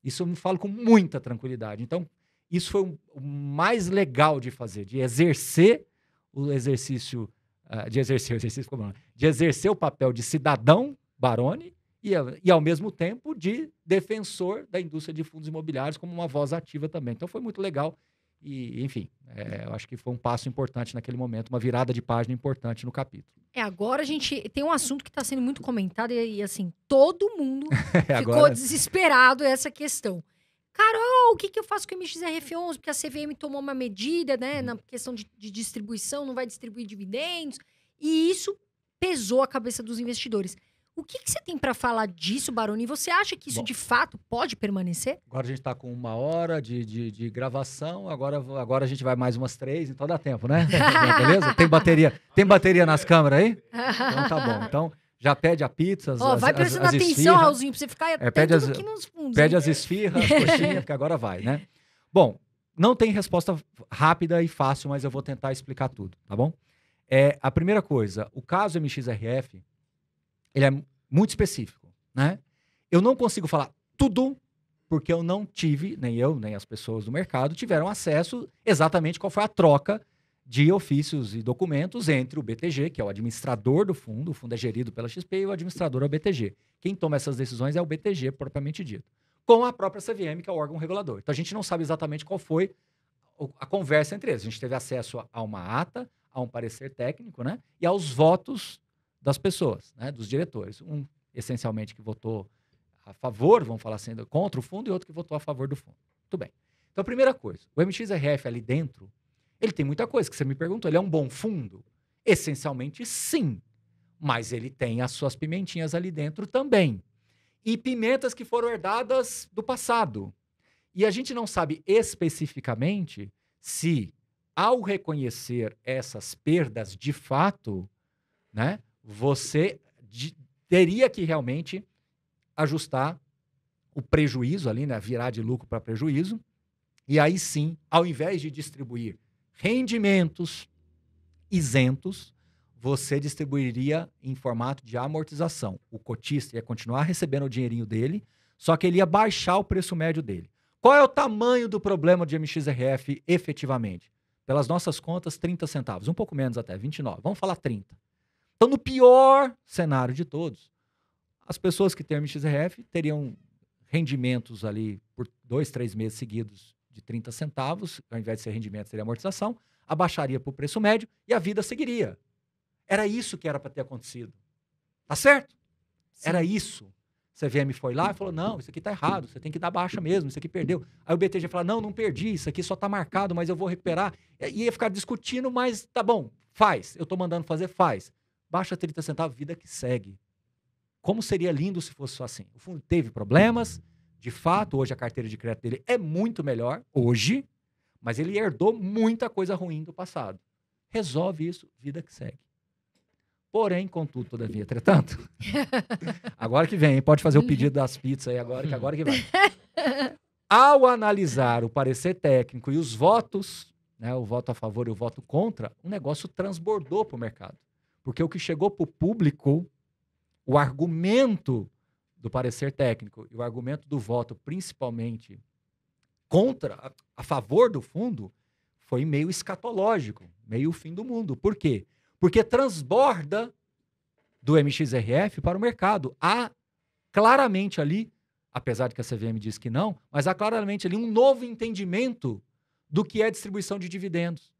Isso eu me falo com muita tranquilidade. Então, isso foi o mais legal de fazer, de exercer o exercício, de exercer o papel de cidadão Baroni e ao mesmo tempo, de defensor da indústria de fundos imobiliários como uma voz ativa também. Então, foi muito legal e, enfim, eu acho que foi um passo importante naquele momento, uma virada de página importante no capítulo. Agora a gente tem um assunto que está sendo muito comentado e assim, todo mundo ficou Agora... desesperado essa questão. Carol, o que eu faço com o MXRF11? Porque a CVM tomou uma medida, né, na questão de distribuição, não vai distribuir dividendos, e isso pesou a cabeça dos investidores. O que você tem para falar disso, Baroni? E você acha que isso de fato pode permanecer? Agora a gente está com 1 hora de gravação, agora a gente vai mais umas 3, então dá tempo, né? Beleza? Tem bateria nas câmeras aí? Então tá bom. Então já pede a pizza, vai prestando atenção, Raulzinho, pra você ficar atento aqui nos fundos. Pede as esfirras, as coxinhas, porque agora vai, né? Bom, não tem resposta rápida e fácil, mas eu vou tentar explicar tudo, tá bom? A primeira coisa, o caso MXRF, ele é muito específico, né? Eu não consigo falar tudo, porque eu não tive, nem eu, nem as pessoas do mercado, tiveram acesso exatamente qual foi a troca de ofícios e documentos entre o BTG, que é o administrador do fundo, o fundo é gerido pela XP, e o administrador é o BTG. Quem toma essas decisões é o BTG, propriamente dito, com a própria CVM, que é o órgão regulador. Então, a gente não sabe exatamente qual foi a conversa entre eles. A gente teve acesso a uma ata, a um parecer técnico, né? E aos votos das pessoas, né, dos diretores. Um, essencialmente, que votou a favor, vamos falar assim, contra o fundo, e outro que votou a favor do fundo. Muito bem. Então, a primeira coisa, o MXRF ali dentro, ele tem muita coisa que você me perguntou. Ele é um bom fundo? Essencialmente, sim. Mas ele tem as suas pimentinhas ali dentro também. E pimentas que foram herdadas do passado. E a gente não sabe especificamente se, ao reconhecer essas perdas de fato, né, você teria que realmente ajustar o prejuízo ali, né, virar de lucro para prejuízo, e aí sim, ao invés de distribuir rendimentos isentos, você distribuiria em formato de amortização. O cotista ia continuar recebendo o dinheirinho dele, só que ele ia baixar o preço médio dele. Qual é o tamanho do problema de MXRF efetivamente? Pelas nossas contas, 30 centavos, um pouco menos até, 29. Vamos falar 30. Então, no pior cenário de todos, as pessoas que têm MXRF teriam rendimentos ali por 2, 3 meses seguidos de 30 centavos, ao invés de ser rendimento, seria amortização, abaixaria para o preço médio e a vida seguiria. Era isso que era para ter acontecido. Tá certo? Sim. Era isso. A CVM foi lá e falou, não, isso aqui tá errado, você tem que dar baixa mesmo, isso aqui perdeu. Aí o BTG falou, não perdi, isso aqui só tá marcado, mas eu vou recuperar. E ia ficar discutindo, mas tá bom, faz. Eu tô mandando fazer, faz. Baixa 30 centavos, vida que segue. Como seria lindo se fosse só assim. O fundo teve problemas, de fato, hoje a carteira de crédito dele é muito melhor, hoje, mas ele herdou muita coisa ruim do passado. Resolve isso, vida que segue. Porém, contudo, todavia, entretanto, agora que vem, pode fazer o pedido das pizzas aí agora que vai. Ao analisar o parecer técnico e os votos, né, o voto a favor e o voto contra, o negócio transbordou para o mercado. Porque o que chegou para o público, o argumento do parecer técnico e o argumento do voto, principalmente contra, a favor do fundo, foi meio escatológico, meio fim do mundo. Por quê? Porque transborda do MXRF para o mercado. Há claramente ali, apesar de que a CVM diz que não, mas há claramente ali um novo entendimento do que é distribuição de dividendos.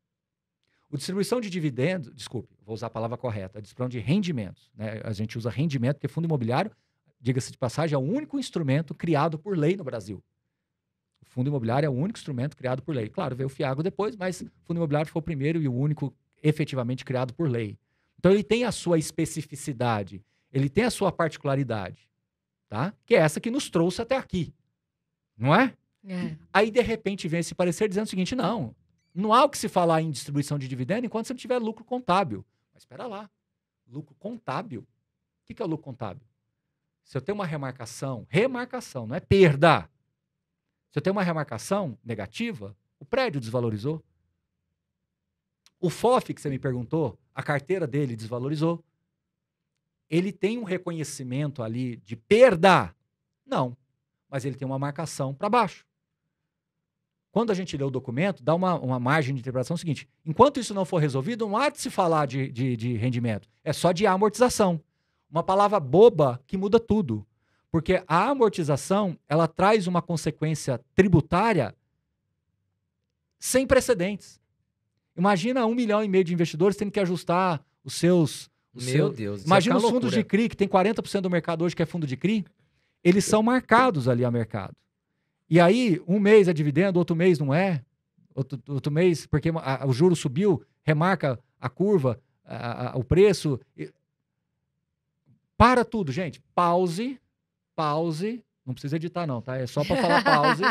O distribuição de dividendos, desculpe, vou usar a palavra correta, a distribuição de rendimentos, né? A gente usa rendimento porque fundo imobiliário, diga-se de passagem, é o único instrumento criado por lei no Brasil. O fundo imobiliário é o único instrumento criado por lei. Claro, veio o FIAGO depois, mas o fundo imobiliário foi o primeiro e o único efetivamente criado por lei. Então ele tem a sua especificidade, ele tem a sua particularidade, tá? Que é essa que nos trouxe até aqui, não é? Aí, de repente, vem esse parecer dizendo o seguinte, não há o que se falar em distribuição de dividendo enquanto você não tiver lucro contábil. Mas espera lá, lucro contábil? O que é o lucro contábil? Se eu tenho uma remarcação, não é perda. Se eu tenho uma remarcação negativa, o prédio desvalorizou. O FOF, que você me perguntou, a carteira dele desvalorizou. Ele tem um reconhecimento ali de perda? Não, mas ele tem uma marcação para baixo. Quando a gente lê o documento, dá uma margem de interpretação seguinte, enquanto isso não for resolvido, não há de se falar de rendimento, é só de amortização. Uma palavra boba que muda tudo. Porque a amortização, ela traz uma consequência tributária sem precedentes. Imagina 1,5 milhão de investidores tendo que ajustar os seus... Meu Deus. Imagina os fundos de CRI, que tem 40% do mercado hoje que é fundo de CRI, eles são marcados ali a mercado. E aí, um mês é dividendo, outro mês não é. Outro mês, porque o juro subiu, remarca a curva, o preço. Para tudo, gente. Pause. Não precisa editar não, tá? É só para falar pause.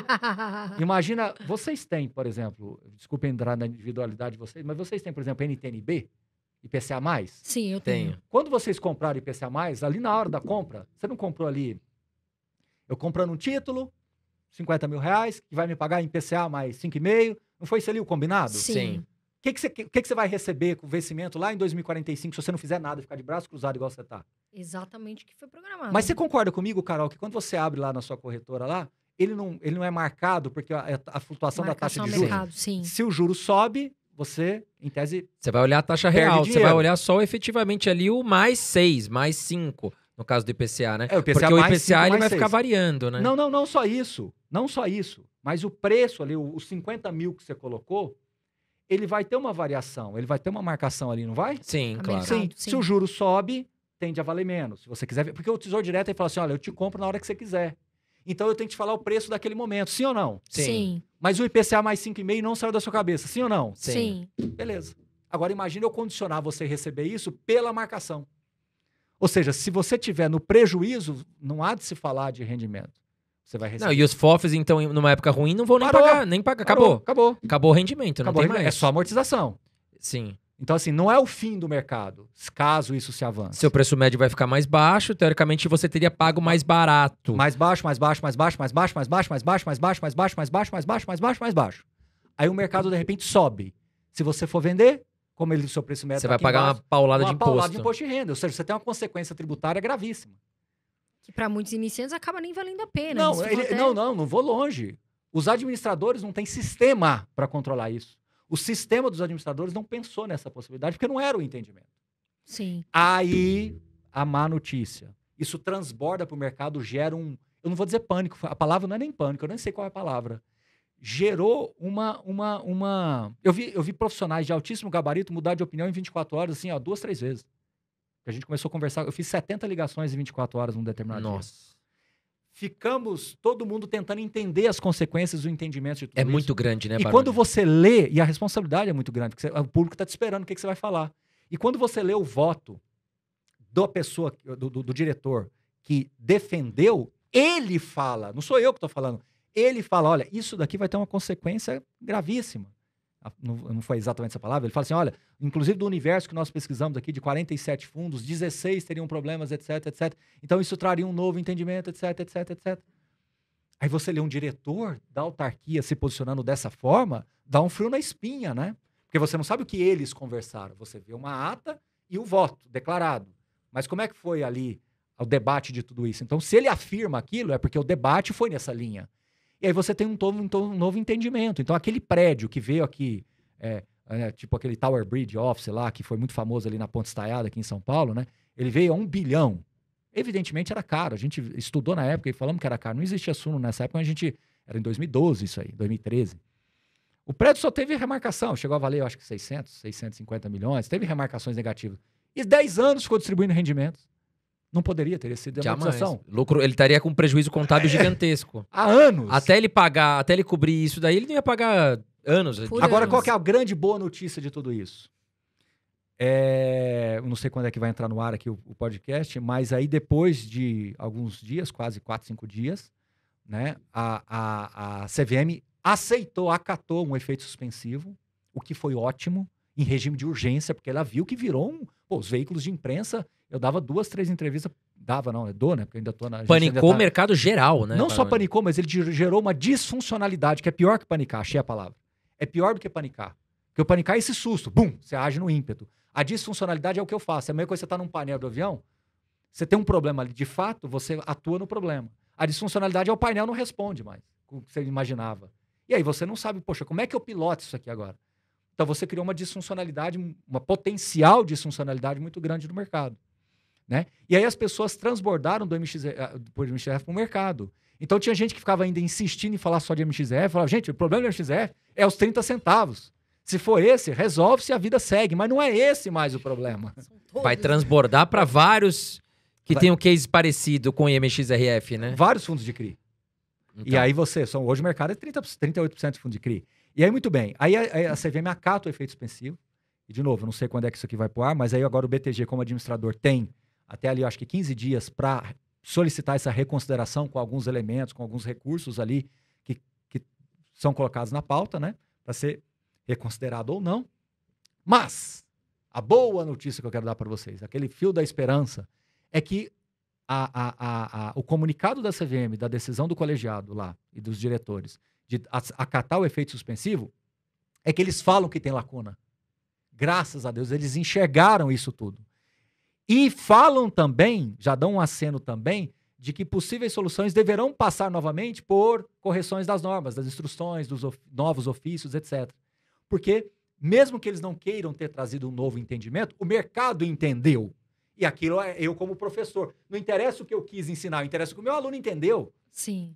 Imagina, vocês têm, por exemplo, desculpem entrar na individualidade de vocês, mas vocês têm, por exemplo, NTN-B, IPCA+? Sim, eu tenho. Quando vocês compraram IPCA+, ali na hora da compra, você não comprou ali, eu comprando um título, 50 mil reais, que vai me pagar em IPCA mais 5,5, não foi isso ali o combinado? Sim. O que você vai receber com o vencimento lá em 2045 se você não fizer nada, ficar de braço cruzado igual você tá? Exatamente o que foi programado. Mas você concorda comigo, Carol, que quando você abre lá na sua corretora lá, ele não é marcado porque a flutuação da taxa de juros. Mercado, sim. Se o juro sobe, você, em tese... Você vai olhar a taxa real, você vai olhar só efetivamente ali o mais 6, mais 5, no caso do IPCA, né? O IPCA porque o mais IPCA 5, ele mais vai 6. ficar variando, né? Não só isso. Não só isso. Mas o preço ali, os 50 mil que você colocou, ele vai ter uma variação, ele vai ter uma marcação ali, não vai? Sim, claro. Mercado. Sim. Se o juro sobe, tende a valer menos. Se você quiser... Porque o Tesouro Direto ele fala assim, olha, eu te compro na hora que você quiser. Então eu tenho que te falar o preço daquele momento, sim ou não? Sim. Mas o IPCA mais 5,5 não saiu da sua cabeça, sim ou não? Sim. Beleza. Agora imagine eu condicionar você receber isso pela marcação. Ou seja, se você tiver no prejuízo, não há de se falar de rendimento. Você vai receber. Não, e os FOFs, então, numa época ruim, não vão nem pagar. Acabou. Acabou o rendimento, Acabou não tem mais. É só amortização. Sim. Então, assim, não é o fim do mercado, caso isso se avance. Seu preço médio vai ficar mais baixo, teoricamente você teria pago mais barato. Mais baixo. Aí o mercado, de repente, sobe. Se você for vender, como ele, seu preço médio Você tá vai pagar embaixo, uma paulada de uma paulada imposto. de imposto de renda. Ou seja, você tem uma consequência tributária gravíssima. Que para muitos iniciantes acaba nem valendo a pena. Não vou longe. Os administradores não têm sistema para controlar isso. O sistema dos administradores não pensou nessa possibilidade, porque não era o entendimento. Sim. Aí, a má notícia. Isso transborda para o mercado, gera um... Eu não vou dizer pânico, a palavra não é nem pânico, eu nem sei qual é a palavra. Gerou uma... Eu vi profissionais de altíssimo gabarito mudar de opinião em 24 horas, assim, ó, 2, 3 vezes. A gente começou a conversar, eu fiz 70 ligações em 24 horas num determinado dia. Nossa. Ficamos, todo mundo tentando entender as consequências do entendimento de tudo isso. É muito grande, né, E Baroni? quando você lê, e a responsabilidade é muito grande, porque o público está te esperando o que você vai falar. E quando você lê o voto da pessoa, do diretor que defendeu, ele fala, não sou eu que estou falando, ele fala, olha, isso daqui vai ter uma consequência gravíssima. Não foi exatamente essa palavra, ele fala assim, olha, inclusive do universo que nós pesquisamos aqui, de 47 fundos, 16 teriam problemas, etc, etc. Então isso traria um novo entendimento, etc, etc, etc. Aí você lê um diretor da autarquia se posicionando dessa forma, dá um frio na espinha, né? Porque você não sabe o que eles conversaram. Você vê uma ata e o voto declarado. Mas como é que foi ali o debate de tudo isso? Então, se ele afirma aquilo, é porque o debate foi nessa linha. E aí você tem um novo entendimento. Então, aquele prédio que veio aqui, tipo aquele Tower Bridge Office lá, que foi muito famoso ali na Ponte Estaiada, aqui em São Paulo, né? ele veio a 1 bilhão. Evidentemente era caro. A gente estudou na época e falamos que era caro. Não existia Suno nessa época, mas era em 2012 isso aí, 2013. O prédio só teve remarcação, chegou a valer, eu acho que 650 milhões, teve remarcações negativas. E 10 anos ficou distribuindo rendimentos. Não poderia, teria sido amortização. Lucro, ele estaria com um prejuízo contábil gigantesco. Há anos. Até ele pagar, até ele cobrir isso daí, ele não ia pagar anos. Agora, qual que é a grande boa notícia de tudo isso? Eu não sei quando é que vai entrar no ar aqui o podcast, mas aí depois de alguns dias, quase 4, 5 dias, né, a CVM acatou um efeito suspensivo, o que foi ótimo, em regime de urgência, porque ela viu que virou os veículos de imprensa, eu dava 2, 3 entrevistas, dou, né, porque eu ainda tô na... Panicou o mercado geral, né? Não só panicou, mas ele gerou uma disfuncionalidade, que é pior que panicar, achei a palavra. É pior do que panicar. Porque o panicar é esse susto, bum, você age no ímpeto. A disfuncionalidade é o que eu faço. É a mesma coisa que você está num painel do avião, você tem um problema ali, de fato, você atua no problema. A disfuncionalidade é o painel não responde mais, o que você imaginava. E aí você não sabe, poxa, como é que eu piloto isso aqui agora? Então você criou uma disfuncionalidade, uma potencial disfuncionalidade muito grande no mercado, né? E aí as pessoas transbordaram do MXRF para o mercado. Então tinha gente que ficava ainda insistindo em falar só de MXRF, falava, gente, o problema do MXRF é os 30 centavos. Se for esse, resolve-se, a vida segue. Mas não é esse mais o problema. Vai transbordar para vários que tem um case parecido com o MXRF, né? Vários fundos de CRI. Então. E aí hoje o mercado é 38% de fundo de CRI. E aí, muito bem. Aí a CVM acata o efeito suspensivo. E, de novo, eu não sei quando é que isso aqui vai pro ar, mas aí agora o BTG, como administrador, tem até ali, eu acho que 15 dias para solicitar essa reconsideração com alguns elementos, com alguns recursos ali que são colocados na pauta, né? Para ser reconsiderado ou não. Mas a boa notícia que eu quero dar para vocês, aquele fio da esperança, é que o comunicado da CVM, da decisão do colegiado lá e dos diretores de acatar o efeito suspensivo, é que eles falam que tem lacuna. Graças a Deus, eles enxergaram isso tudo. E falam também, já dão um aceno também, de que possíveis soluções deverão passar novamente por correções das normas, das instruções, dos novos ofícios, etc. Porque, mesmo que eles não queiram ter trazido um novo entendimento, o mercado entendeu. E aquilo é eu como professor. Não interessa o que eu quis ensinar, interessa o que o meu aluno entendeu. Sim.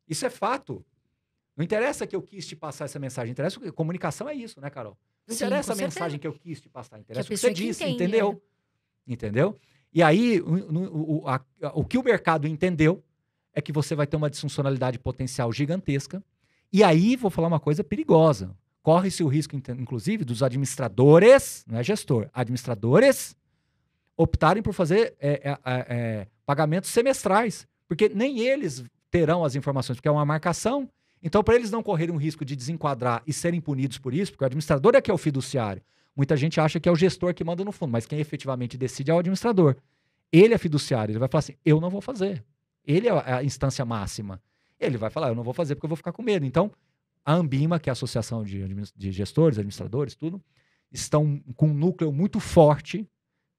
Isso é fato. Não interessa que eu quis te passar essa mensagem, interessa que comunicação é isso, né, Carol? Não interessa a mensagem que eu quis te passar, interessa o que você disse, entendeu? Entendeu? E aí, o que o mercado entendeu é que você vai ter uma disfuncionalidade potencial gigantesca. E aí, vou falar uma coisa perigosa. Corre-se o risco, inclusive, dos administradores, não é gestor, administradores optarem por fazer pagamentos semestrais, porque nem eles terão as informações, porque é uma marcação. Então, para eles não correrem um risco de desenquadrar e serem punidos por isso, porque o administrador é que é o fiduciário. Muita gente acha que é o gestor que manda no fundo, mas quem efetivamente decide é o administrador. Ele é fiduciário, ele vai falar assim, eu não vou fazer. Ele é a instância máxima. Ele vai falar, eu não vou fazer porque eu vou ficar com medo. Então, a Ambima, que é a associação de gestores, administradores, tudo, estão com um núcleo muito forte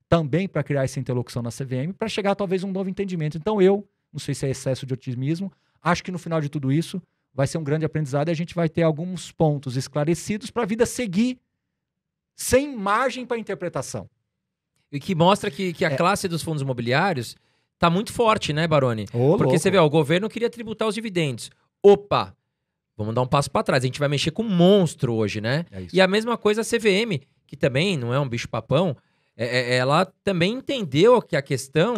também para criar essa interlocução na CVM, para chegar a talvez um novo entendimento. Então eu, não sei se é excesso de otimismo, acho que no final de tudo isso vai ser um grande aprendizado e a gente vai ter alguns pontos esclarecidos para a vida seguir sem margem para interpretação. E que mostra que a classe dos fundos imobiliários está muito forte, né, Baroni? Porque louco. você vê, o governo queria tributar os dividendos. Opa! Vamos dar um passo para trás. A gente vai mexer com um monstro hoje, né? E a mesma coisa a CVM, que também não é um bicho-papão, ela também entendeu que a questão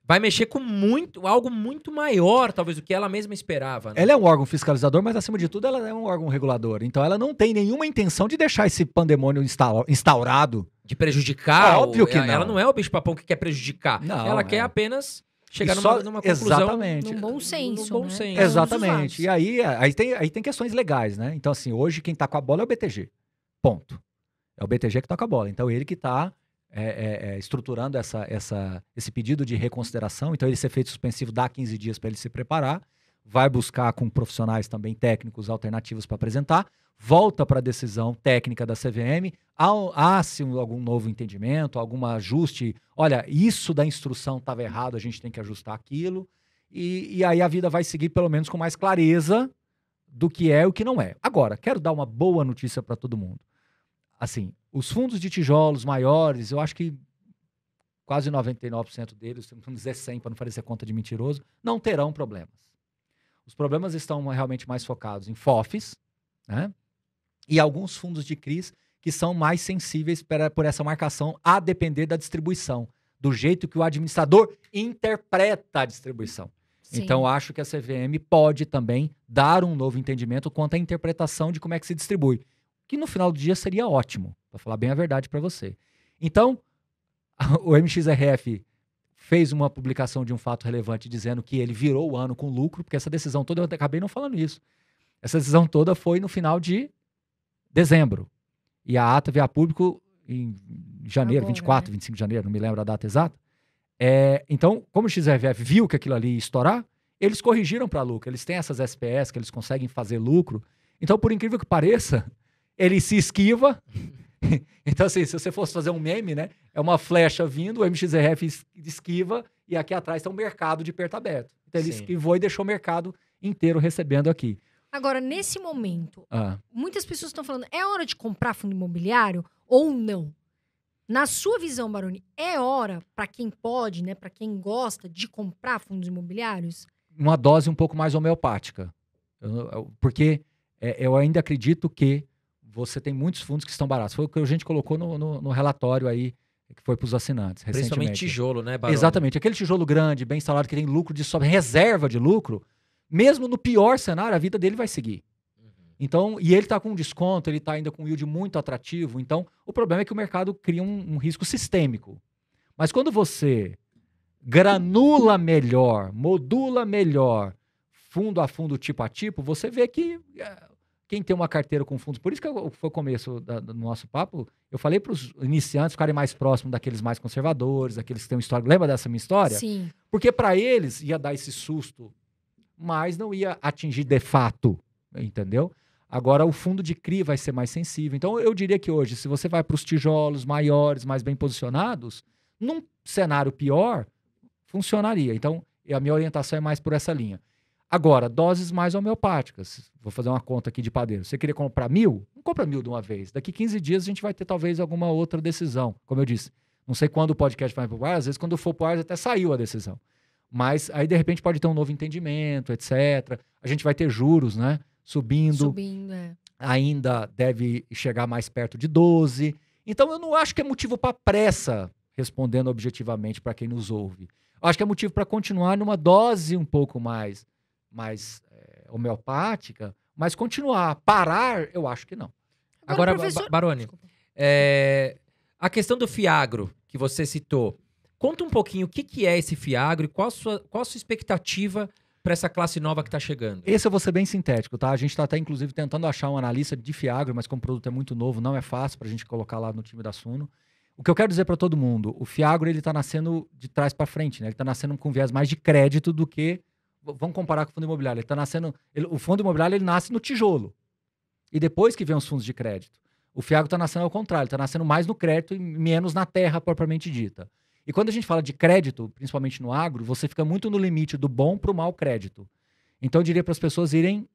vai mexer com algo muito maior, talvez, do que ela mesma esperava. Né? Ela é um órgão fiscalizador, mas, acima de tudo, ela é um órgão regulador. Então, ela não tem nenhuma intenção de deixar esse pandemônio instaurado. De prejudicar. Óbvio que não. Ela não é o bicho-papão que quer prejudicar. Não, ela quer apenas chegar numa conclusão. Exatamente. Num bom senso, né? senso. Exatamente. E aí tem questões legais, né? Então, assim, hoje quem tá com a bola é o BTG. Ponto. É o BTG que tá com a bola. Então, ele que tá estruturando esse pedido de reconsideração. Então, esse efeito suspensivo dá 15 dias para ele se preparar. Vai buscar com profissionais também técnicos alternativos para apresentar. Volta para a decisão técnica da CVM. Há-se algum novo entendimento, algum ajuste. Olha, isso da instrução estava errado, a gente tem que ajustar aquilo. E aí a vida vai seguir pelo menos com mais clareza do que é e o que não é. Agora, quero dar uma boa notícia para todo mundo. Assim, os fundos de tijolos maiores, eu acho que quase 99% deles, vamos dizer 100 para não parecer conta de mentiroso, não terão problemas. Os problemas estão realmente mais focados em FOFs, né? E alguns fundos de CRIs que são mais sensíveis por essa marcação, a depender da distribuição, do jeito que o administrador interpreta a distribuição. Sim. Então, acho que a CVM pode também dar um novo entendimento quanto à interpretação de como é que se distribui, que no final do dia seria ótimo, para falar bem a verdade para você. Então, o MXRF fez uma publicação de um fato relevante dizendo que ele virou o ano com lucro, porque essa decisão toda, eu acabei não falando isso, essa decisão toda foi no final de dezembro. E a ata veio a público em janeiro, Agora, 24, 25 de janeiro, não me lembro a data exata. Então, como o XRF viu que aquilo ali ia estourar, eles corrigiram para lucro. Eles têm essas SPS que eles conseguem fazer lucro. Então, por incrível que pareça, ele se esquiva. Então, assim, se você fosse fazer um meme, né? É uma flecha vindo, o MXRF esquiva e aqui atrás está um mercado de perto aberto. Então, ele esquivou e deixou o mercado inteiro recebendo aqui. Agora, nesse momento, muitas pessoas estão falando, é hora de comprar fundo imobiliário ou não? Na sua visão, Baroni, é hora para quem pode, né, para quem gosta de comprar fundos imobiliários? Uma dose um pouco mais homeopática. Porque eu ainda acredito que você tem muitos fundos que estão baratos. Foi o que a gente colocou no relatório aí, que foi para os assinantes recentemente. Principalmente tijolo, né, Baroni? Exatamente. Aquele tijolo grande, bem instalado, que tem lucro de sobra, reserva de lucro, mesmo no pior cenário, a vida dele vai seguir. Então, e ele está com um desconto, ele está ainda com um yield muito atrativo. Então, o problema é que o mercado cria um risco sistêmico. Mas quando você granula melhor, modula melhor, fundo a fundo, tipo a tipo, você vê que quem tem uma carteira com fundos... Por isso que foi o começo do nosso papo, eu falei para os iniciantes ficarem mais próximos daqueles mais conservadores, daqueles que têm uma história... Lembra dessa minha história? Sim. Porque para eles ia dar esse susto, mas não ia atingir de fato, entendeu? Agora, o fundo de CRI vai ser mais sensível. Então, eu diria que hoje, se você vai para os tijolos maiores, mais bem posicionados, num cenário pior, funcionaria. Então, a minha orientação é mais por essa linha. Agora, doses mais homeopáticas. Vou fazer uma conta aqui de padeiro. Você queria comprar 1.000? Não compra 1.000 de uma vez. Daqui 15 dias a gente vai ter talvez alguma outra decisão. Como eu disse, não sei quando o podcast vai para o ar, às vezes quando for para o ar até saiu a decisão. Mas aí, de repente, pode ter um novo entendimento, etc. A gente vai ter juros, né? Subindo, ainda deve chegar mais perto de 12. Então, eu não acho que é motivo para pressa, respondendo objetivamente para quem nos ouve. Eu acho que é motivo para continuar numa dose um pouco mais homeopática, mas continuar. Parar, eu acho que não. Agora, Baroni, a questão do Fiagro, que você citou, conta um pouquinho o que é esse Fiagro e qual a sua expectativa para essa classe nova que está chegando. Esse eu vou ser bem sintético, tá? A gente está até, inclusive, tentando achar um analista de Fiagro, mas como o produto é muito novo, não é fácil para a gente colocar lá no time da Suno. O que eu quero dizer para todo mundo, o Fiagro ele está nascendo de trás para frente, né? Ele está nascendo com viés mais de crédito do que... Vamos comparar com o fundo imobiliário. Ele tá nascendo, o fundo imobiliário ele nasce no tijolo. E depois que vem os fundos de crédito. O Fiagro está nascendo ao contrário, está nascendo mais no crédito e menos na terra propriamente dita. E quando a gente fala de crédito, principalmente no agro, você fica muito no limite do bom para o mau crédito. Então eu diria para as pessoas irem,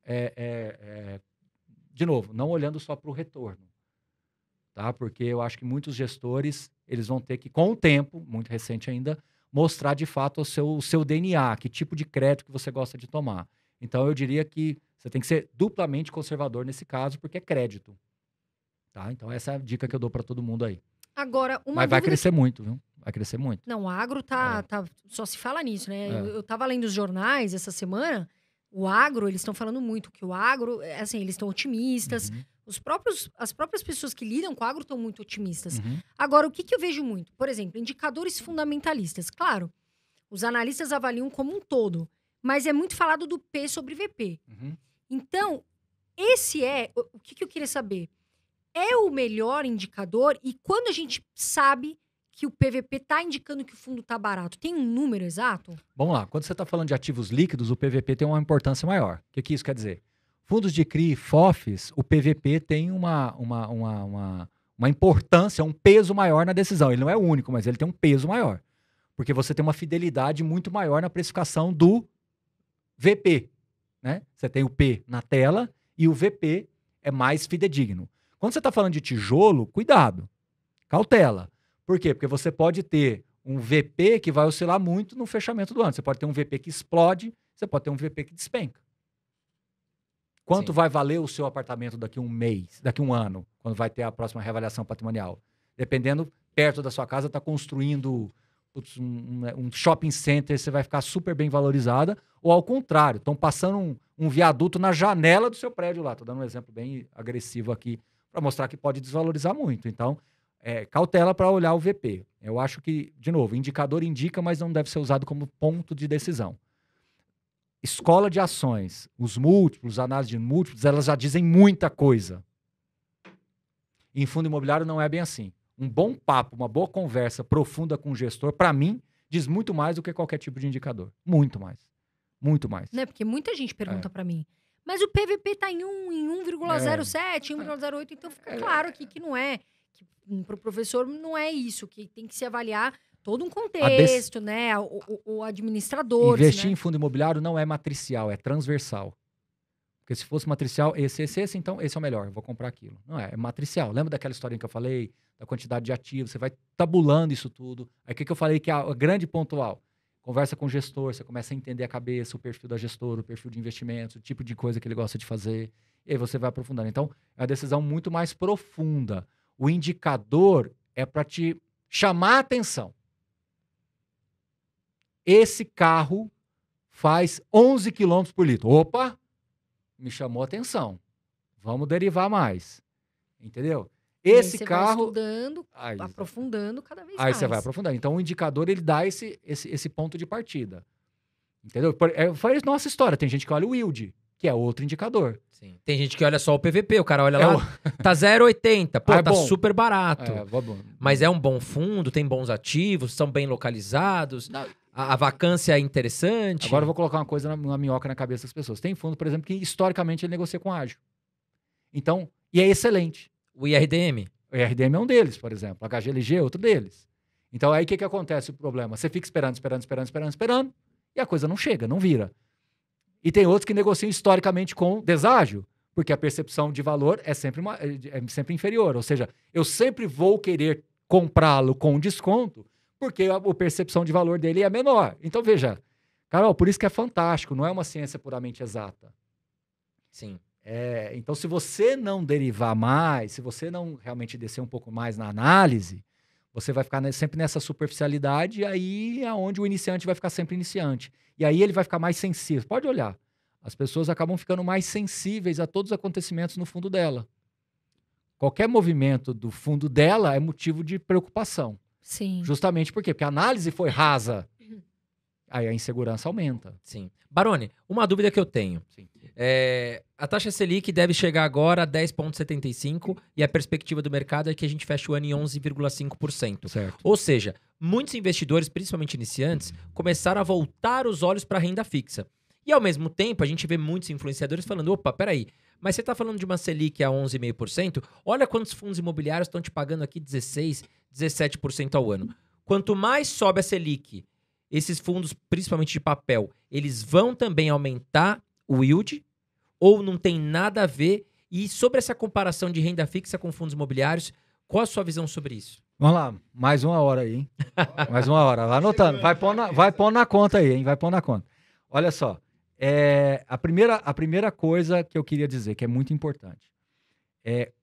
de novo, não olhando só para o retorno. Tá? Porque eu acho que muitos gestores eles vão ter que, com o tempo, muito recente ainda, mostrar de fato o seu DNA, que tipo de crédito que você gosta de tomar. Então eu diria que você tem que ser duplamente conservador nesse caso, porque é crédito. Tá? Então essa é a dica que eu dou para todo mundo aí. Agora, mas vai crescer muito, viu? Vai crescer muito. Não, o agro só se fala nisso, né? Eu tava lendo os jornais essa semana, o agro, eles estão falando muito que o agro, assim, eles estão otimistas. Uhum. As próprias pessoas que lidam com o agro estão muito otimistas. Uhum. Agora, o que eu vejo muito? Por exemplo, indicadores fundamentalistas. Claro, os analistas avaliam como um todo, mas é muito falado do P sobre VP. Uhum. Então, esse o que eu queria saber? É o melhor indicador? E quando a gente sabe que o PVP está indicando que o fundo está barato, tem um número exato? Vamos lá. Quando você está falando de ativos líquidos, o PVP tem uma importância maior. O que isso quer dizer? Fundos de CRI, FOFs, o PVP tem uma importância, um peso maior na decisão. Ele não é o único, mas ele tem um peso maior. Porque você tem uma fidelidade muito maior na precificação do VP. Né? Você tem o P na tela e o VP é mais fidedigno. Quando você está falando de tijolo, cuidado, cautela. Por quê? Porque você pode ter um VP que vai oscilar muito no fechamento do ano. Você pode ter um VP que explode, você pode ter um VP que despenca. Quanto Sim. vai valer o seu apartamento daqui a um mês, daqui a um ano, quando vai ter a próxima reavaliação patrimonial? Dependendo, perto da sua casa está construindo um shopping center, você vai ficar super bem valorizada, ou ao contrário, estão passando um viaduto na janela do seu prédio lá. Estou dando um exemplo bem agressivo aqui para mostrar que pode desvalorizar muito. Então, cautela para olhar o VP. Eu acho que, de novo, indicador indica, mas não deve ser usado como ponto de decisão. Escola de ações, os múltiplos, análise de múltiplos, elas já dizem muita coisa. Em fundo imobiliário não é bem assim. Um bom papo, uma boa conversa profunda com o gestor, para mim, diz muito mais do que qualquer tipo de indicador. Muito mais. Muito mais. Né? Porque muita gente pergunta pra mim, mas o PVP tá em 1,07, 1,08, então fica claro aqui que não é, que pro professor não é isso, que tem que se avaliar todo um contexto, né? O administrador. Investir né? em fundo imobiliário não é matricial, é transversal. Porque se fosse matricial, esse, então esse é o melhor, eu vou comprar aquilo. Não é matricial. Lembra daquela historinha que eu falei? Da quantidade de ativos, você vai tabulando isso tudo. Aí o que eu falei que é a grande pontual? Conversa com o gestor, você começa a entender a cabeça, o perfil da gestora, o perfil de investimentos, o tipo de coisa que ele gosta de fazer. E aí você vai aprofundando. Então, é uma decisão muito mais profunda. O indicador é para te chamar a atenção. Esse carro faz 11 km por litro. Opa! Me chamou a atenção. Vamos derivar mais. Entendeu? Esse você carro... vai estudando, Aí, aprofundando cada vez aí mais. você vai aprofundando. Então, o indicador, ele dá esse ponto de partida. Entendeu? Foi a nossa história. Tem gente que olha o yield, que é outro indicador. Sim. Tem gente que olha só o PVP, o cara olha lá, tá 0,80, pô, tá bom. super barato. Bom. Mas é um bom fundo, tem bons ativos, são bem localizados, Não. a vacância é interessante. Agora eu vou colocar uma coisa na minhoca na cabeça das pessoas. Tem fundo, por exemplo, que historicamente ele negocia com ágio. Então, e é excelente. O IRDM. O IRDM é um deles, por exemplo. A HGLG é outro deles. Então, aí o que acontece o problema? Você fica esperando, e a coisa não chega, não vira. E tem outros que negociam historicamente com deságio, porque a percepção de valor é sempre inferior. Ou seja, eu sempre vou querer comprá-lo com desconto, porque a percepção de valor dele é menor. Então, veja, Carol, por isso que é fantástico, não é uma ciência puramente exata. Sim. Então, se você não derivar mais, se você não realmente descer um pouco mais na análise, você vai ficar sempre nessa superficialidade, e aí é onde o iniciante vai ficar sempre iniciante. E aí ele vai ficar mais sensível. Pode olhar. As pessoas acabam ficando mais sensíveis a todos os acontecimentos no fundo dela. Qualquer movimento do fundo dela é motivo de preocupação. Sim. Justamente por quê? Porque a análise foi rasa. Aí a insegurança aumenta. Sim. Baroni, uma dúvida que eu tenho. Sim. A taxa Selic deve chegar agora a 10,75% e a perspectiva do mercado é que a gente feche o ano em 11,5%. Certo. Ou seja, muitos investidores, principalmente iniciantes, começaram a voltar os olhos para a renda fixa. E, ao mesmo tempo, a gente vê muitos influenciadores falando, opa, peraí, mas você está falando de uma Selic a 11,5%? Olha quantos fundos imobiliários estão te pagando aqui 16%, 17% ao ano. Quanto mais sobe a Selic, esses fundos, principalmente de papel, eles vão também aumentar o yield? Ou não tem nada a ver? E sobre essa comparação de renda fixa com fundos imobiliários, qual a sua visão sobre isso? Vamos lá, mais uma hora aí, hein? Mais uma hora. Vai anotando, vai pondo na conta aí, hein? Vai pondo na conta. Olha só, a primeira coisa que eu queria dizer, que é muito importante,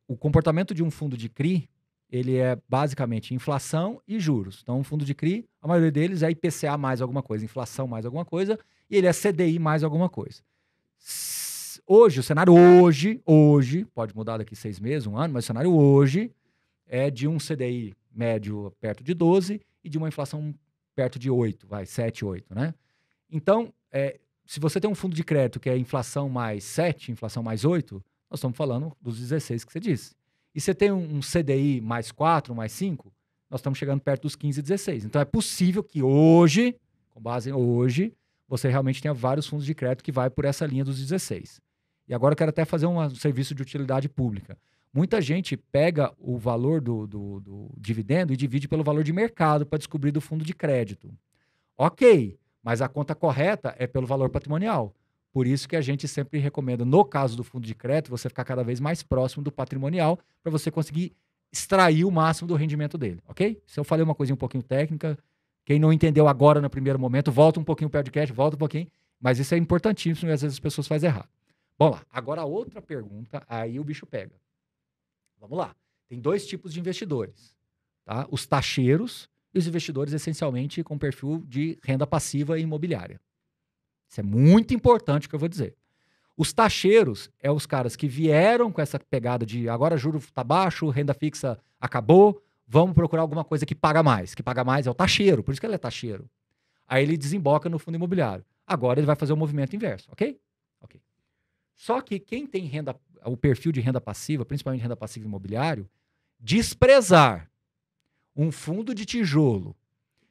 o comportamento de um fundo de CRI, ele é basicamente inflação e juros. Então, um fundo de CRI, a maioria deles é IPCA mais alguma coisa, inflação mais alguma coisa, e ele é CDI mais alguma coisa. Hoje, o cenário hoje, pode mudar daqui 6 meses, 1 ano, mas o cenário hoje é de um CDI médio perto de 12 e de uma inflação perto de 8, 7, 8, né? Então, se você tem um fundo de crédito que é inflação mais 7, inflação mais 8, nós estamos falando dos 16 que você disse. E você tem um CDI mais 4, mais 5, nós estamos chegando perto dos 15 e 16. Então, é possível que hoje, com base em hoje, você realmente tenha vários fundos de crédito que vai por essa linha dos 16. E agora eu quero até fazer um serviço de utilidade pública. Muita gente pega o valor do dividendo e divide pelo valor de mercado para descobrir do fundo de crédito. Ok, mas a conta correta é pelo valor patrimonial. Por isso que a gente sempre recomenda, no caso do fundo de crédito, você ficar cada vez mais próximo do patrimonial para você conseguir extrair o máximo do rendimento dele, ok? Se eu falei uma coisinha um pouquinho técnica, Quem não entendeu agora no primeiro momento, volta um pouquinho o podcast, volta um pouquinho. Mas isso é importantíssimo e às vezes as pessoas fazem errado. Vamos lá. Agora, a outra pergunta, aí o bicho pega. Vamos lá. Tem 2 tipos de investidores. Tá? Os taxeiros e os investidores, essencialmente, com perfil de renda passiva e imobiliária. Isso é muito importante o que eu vou dizer. Os taxeiros é os caras que vieram com essa pegada de agora juro está baixo, renda fixa acabou, vamos procurar alguma coisa que paga mais. Que paga mais é o taxeiro, por isso que ele é taxeiro. Aí ele desemboca no fundo imobiliário. Agora ele vai fazer o movimento inverso, ok? Ok. Só que quem tem o perfil de renda passiva, principalmente renda passiva imobiliário, desprezar um fundo de tijolo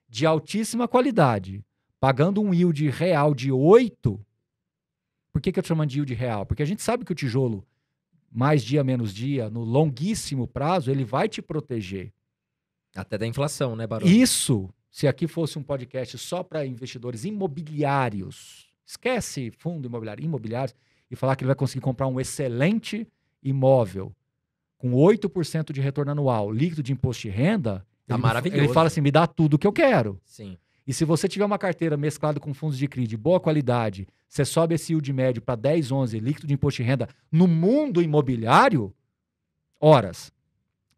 de altíssima qualidade, pagando um yield real de 8%. Por que eu tô chamando de yield real? Porque a gente sabe que o tijolo, mais dia, menos dia, no longuíssimo prazo, ele vai te proteger. Até da inflação, né, Baroni? Isso, se aqui fosse um podcast só para investidores imobiliários, esquece fundo imobiliário, imobiliários, e falar que ele vai conseguir comprar um excelente imóvel com 8% de retorno anual, líquido de imposto de renda, Tá maravilhoso. Ele fala assim, me dá tudo o que eu quero. Sim. E se você tiver uma carteira mesclada com fundos de CRI de boa qualidade, você sobe esse yield médio para 10, 11, líquido de imposto de renda no mundo imobiliário, horas.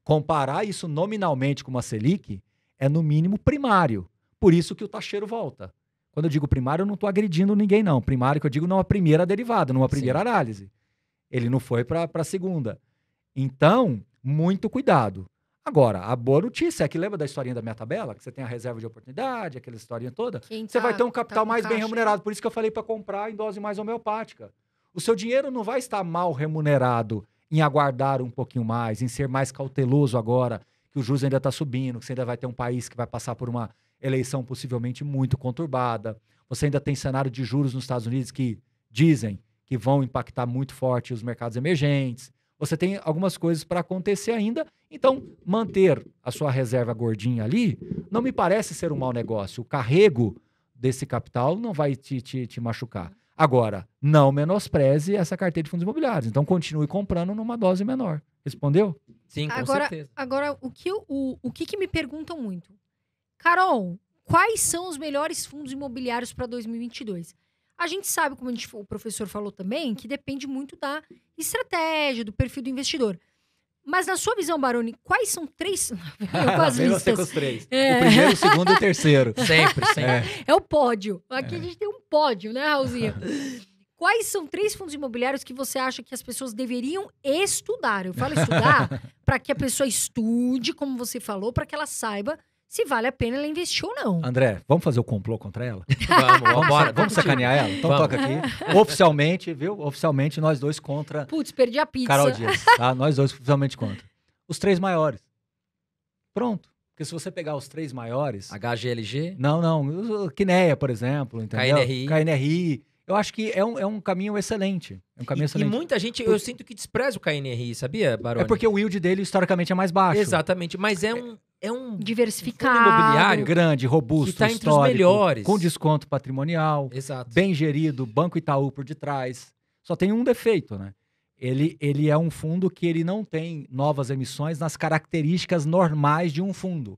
Comparar isso nominalmente com uma Selic é no mínimo primário. Por isso que o taxeiro volta. Quando eu digo primário, eu não estou agredindo ninguém, não. Primário que eu digo numa primeira derivada, numa primeira análise. Ele não foi para a segunda. Então, muito cuidado. Agora, a boa notícia é que lembra da historinha da minha tabela? Que você tem a reserva de oportunidade, aquela historinha toda. Você vai ter um capital mais bem remunerado. Por isso que eu falei para comprar em dose mais homeopática. O seu dinheiro não vai estar mal remunerado em aguardar um pouquinho mais, em ser mais cauteloso agora, que o juros ainda está subindo, que você ainda vai ter um país que vai passar por uma eleição possivelmente muito conturbada. Você ainda tem cenário de juros nos Estados Unidos que dizem que vão impactar muito forte os mercados emergentes. Você tem algumas coisas para acontecer ainda. Então, manter a sua reserva gordinha ali não me parece ser um mau negócio. O carrego desse capital não vai te machucar. Agora, não menospreze essa carteira de fundos imobiliários. Então, continue comprando numa dose menor. Respondeu? Sim, com certeza. Agora, o que me perguntam muito? Carol, quais são os melhores fundos imobiliários para 2022? A gente sabe, como o professor falou também, que depende muito da estratégia, do perfil do investidor. Mas na sua visão, Baroni, quais são 3... Eu quase Vem você com os 3. O primeiro, o segundo e o terceiro. Sempre, sempre. É o pódio. Aqui a gente tem um pódio, né, Raulzinho? Quais são 3 fundos imobiliários que você acha que as pessoas deveriam estudar? Eu falo estudar para que a pessoa estude, como você falou, para que ela saiba se vale a pena ela investir ou não. André, vamos fazer o complô contra ela? Vamos sacanear ela? Então toca aqui. Oficialmente, viu? Oficialmente, nós dois contra... Putz, perdi a pizza. Carol Dias, tá? Nós dois oficialmente contra. Os 3 maiores. Pronto. Porque se você pegar os 3 maiores... HGLG? Não. Quineia, por exemplo, entendeu? KNRI. Eu acho que é um caminho excelente. É um caminho excelente. E muita gente, eu sinto que despreza o KNRI, sabia, Baroni? É porque o yield dele, historicamente, é mais baixo. Exatamente, mas é um diversificado, fundo imobiliário grande, robusto, que tá entre os melhores. Com desconto patrimonial, Exato. Bem gerido, Banco Itaú por detrás. Só tem um defeito, né? Ele é um fundo que ele não tem novas emissões nas características normais de um fundo.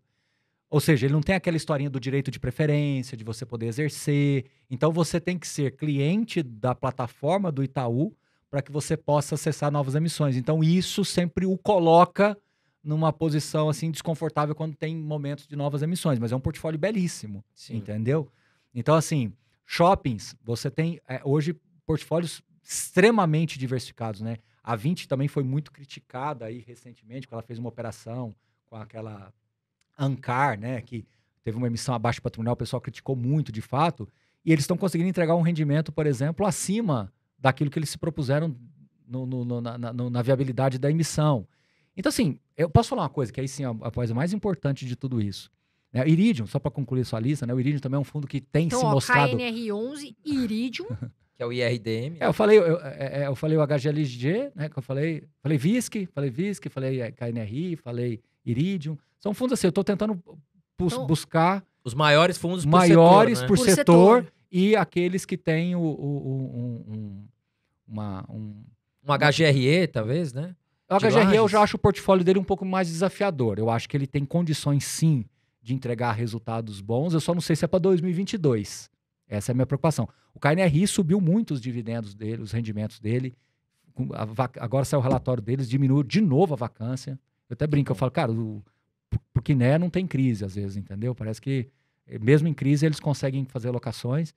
Ou seja, ele não tem aquela historinha do direito de preferência, de você poder exercer. Então, você tem que ser cliente da plataforma do Itaú para que você possa acessar novas emissões. Então, isso sempre o coloca numa posição assim desconfortável quando tem momentos de novas emissões. Mas é um portfólio belíssimo, Sim. Entendeu? Então, assim, shoppings, você tem hoje portfólios extremamente diversificados, né? A 20 também foi muito criticada aí recentemente, quando ela fez uma operação com aquela... Ancar, né, que teve uma emissão abaixo patrimonial, o pessoal criticou muito, de fato, e eles estão conseguindo entregar um rendimento, por exemplo, acima daquilo que eles se propuseram na viabilidade da emissão. Então, assim, eu posso falar uma coisa, que aí sim é a coisa mais importante de tudo isso. Né? Iridium, só para concluir sua lista, né, o Iridium também é um fundo que tem se mostrado... KNR11, Iridium... Que é o IRDM. Eu falei o HGLG, né, que eu falei VISC, falei KNRI, falei Iridium. São fundos assim, eu estou tentando buscar... Os maiores fundos por setor, e aqueles que têm um HGRE, talvez, né? O HGRE eu já acho o portfólio dele um pouco mais desafiador. Eu acho que ele tem condições, sim, de entregar resultados bons. Eu só não sei se é para 2022. Essa é a minha preocupação. O KNRI subiu muito os dividendos dele, os rendimentos dele. Agora saiu o relatório deles, diminuiu de novo a vacância. Eu até brinco, eu falo, cara, porque né, não tem crise às vezes, entendeu? Parece que mesmo em crise eles conseguem fazer alocações.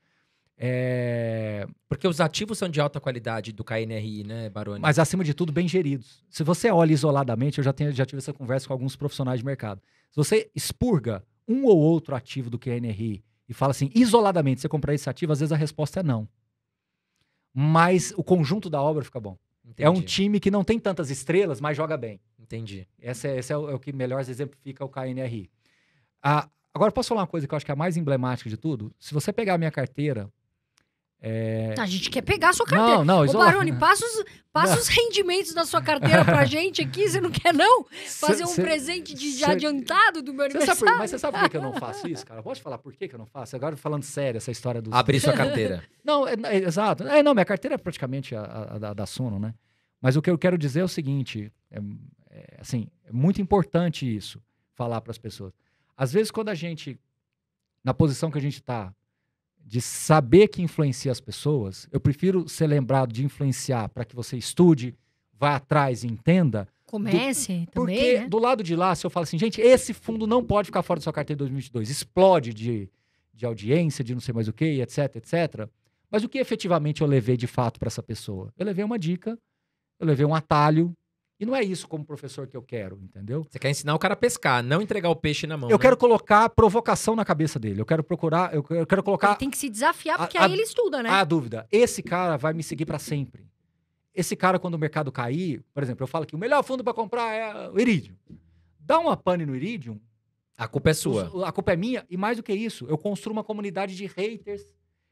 Porque os ativos são de alta qualidade do KNRI, né, Baroni? Mas, acima de tudo, bem geridos. Se você olha isoladamente, eu já tive essa conversa com alguns profissionais de mercado. Se você expurga um ou outro ativo do KNRI e fala assim, isoladamente, você comprar esse ativo, às vezes a resposta é não. Mas o conjunto da obra fica bom. Entendi. É um time que não tem tantas estrelas, mas joga bem. Entendi. Esse é o que melhor exemplifica o KNRI. Agora, posso falar uma coisa que eu acho que é a mais emblemática de tudo? Se você pegar a minha carteira... A gente quer pegar a sua carteira. Não, Ô, Baroni, passa os rendimentos da sua carteira pra gente aqui. Você não quer, não? Fazer um presente de adiantado do meu aniversário? Mas você sabe por que eu não faço isso, cara? Posso falar por que eu não faço? Agora, falando sério, essa história dos... Abrir sua carteira. Não, exato. Não, minha carteira é praticamente a da Suno, né? Mas o que eu quero dizer é o seguinte, assim, é muito importante isso, falar para as pessoas. Às vezes, quando a gente, na posição que a gente está, de saber que influencia as pessoas, eu prefiro ser lembrado de influenciar para que você estude, vá atrás e entenda. Comece também, porque né? do lado de lá, se eu falo assim, gente, esse fundo não pode ficar fora da sua carteira em 2022, explode de audiência, de não sei mais o que, etc, etc. Mas o que efetivamente eu levei de fato para essa pessoa? Eu levei uma dica, eu levei um atalho, e não é isso como professor que eu quero, entendeu? Você quer ensinar o cara a pescar, não entregar o peixe na mão. Eu quero colocar provocação na cabeça dele. Eu quero procurar, eu quero colocar... Ele tem que se desafiar, porque aí ele estuda, né? A dúvida. Esse cara vai me seguir para sempre. Esse cara, quando o mercado cair, por exemplo, eu falo que o melhor fundo para comprar é o Iridium. Dá uma pane no Iridium. A culpa é sua. A culpa é minha. E mais do que isso, eu construo uma comunidade de haters.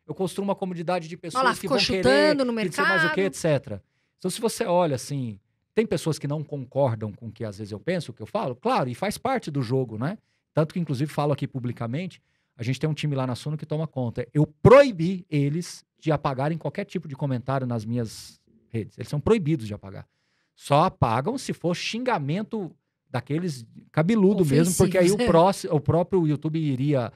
Eu construo uma comunidade de pessoas que vão querer... no mercado. Não sei mais o que, etc. Então, se você olha assim... Tem pessoas que não concordam com o que às vezes eu penso, o que eu falo, claro, e faz parte do jogo, né? Tanto que, inclusive, falo aqui publicamente, a gente tem um time lá na Suno que toma conta. Eu proibi eles de apagarem qualquer tipo de comentário nas minhas redes. Eles são proibidos de apagar. Só apagam se for xingamento daqueles cabeludo mesmo, porque aí o próprio YouTube iria...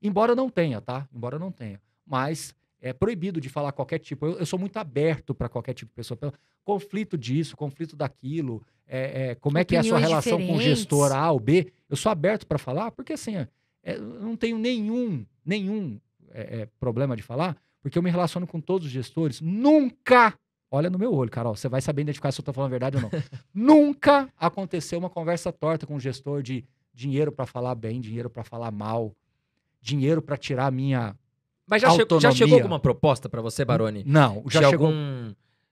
embora não tenha, tá? Embora não tenha. Mas... é proibido de falar qualquer tipo. Eu sou muito aberto para qualquer tipo de pessoa. Conflito disso, conflito daquilo. Como é que é a sua relação com o gestor A ou B? Eu sou aberto para falar, porque assim, eu não tenho nenhum problema de falar, porque eu me relaciono com todos os gestores. Nunca, olha no meu olho, Carol, você vai saber identificar se eu estou falando a verdade ou não. Nunca aconteceu uma conversa torta com o gestor de dinheiro para falar bem, dinheiro para falar mal, dinheiro para tirar a minha... Mas já chegou alguma proposta para você, Baroni? Não, já chegou.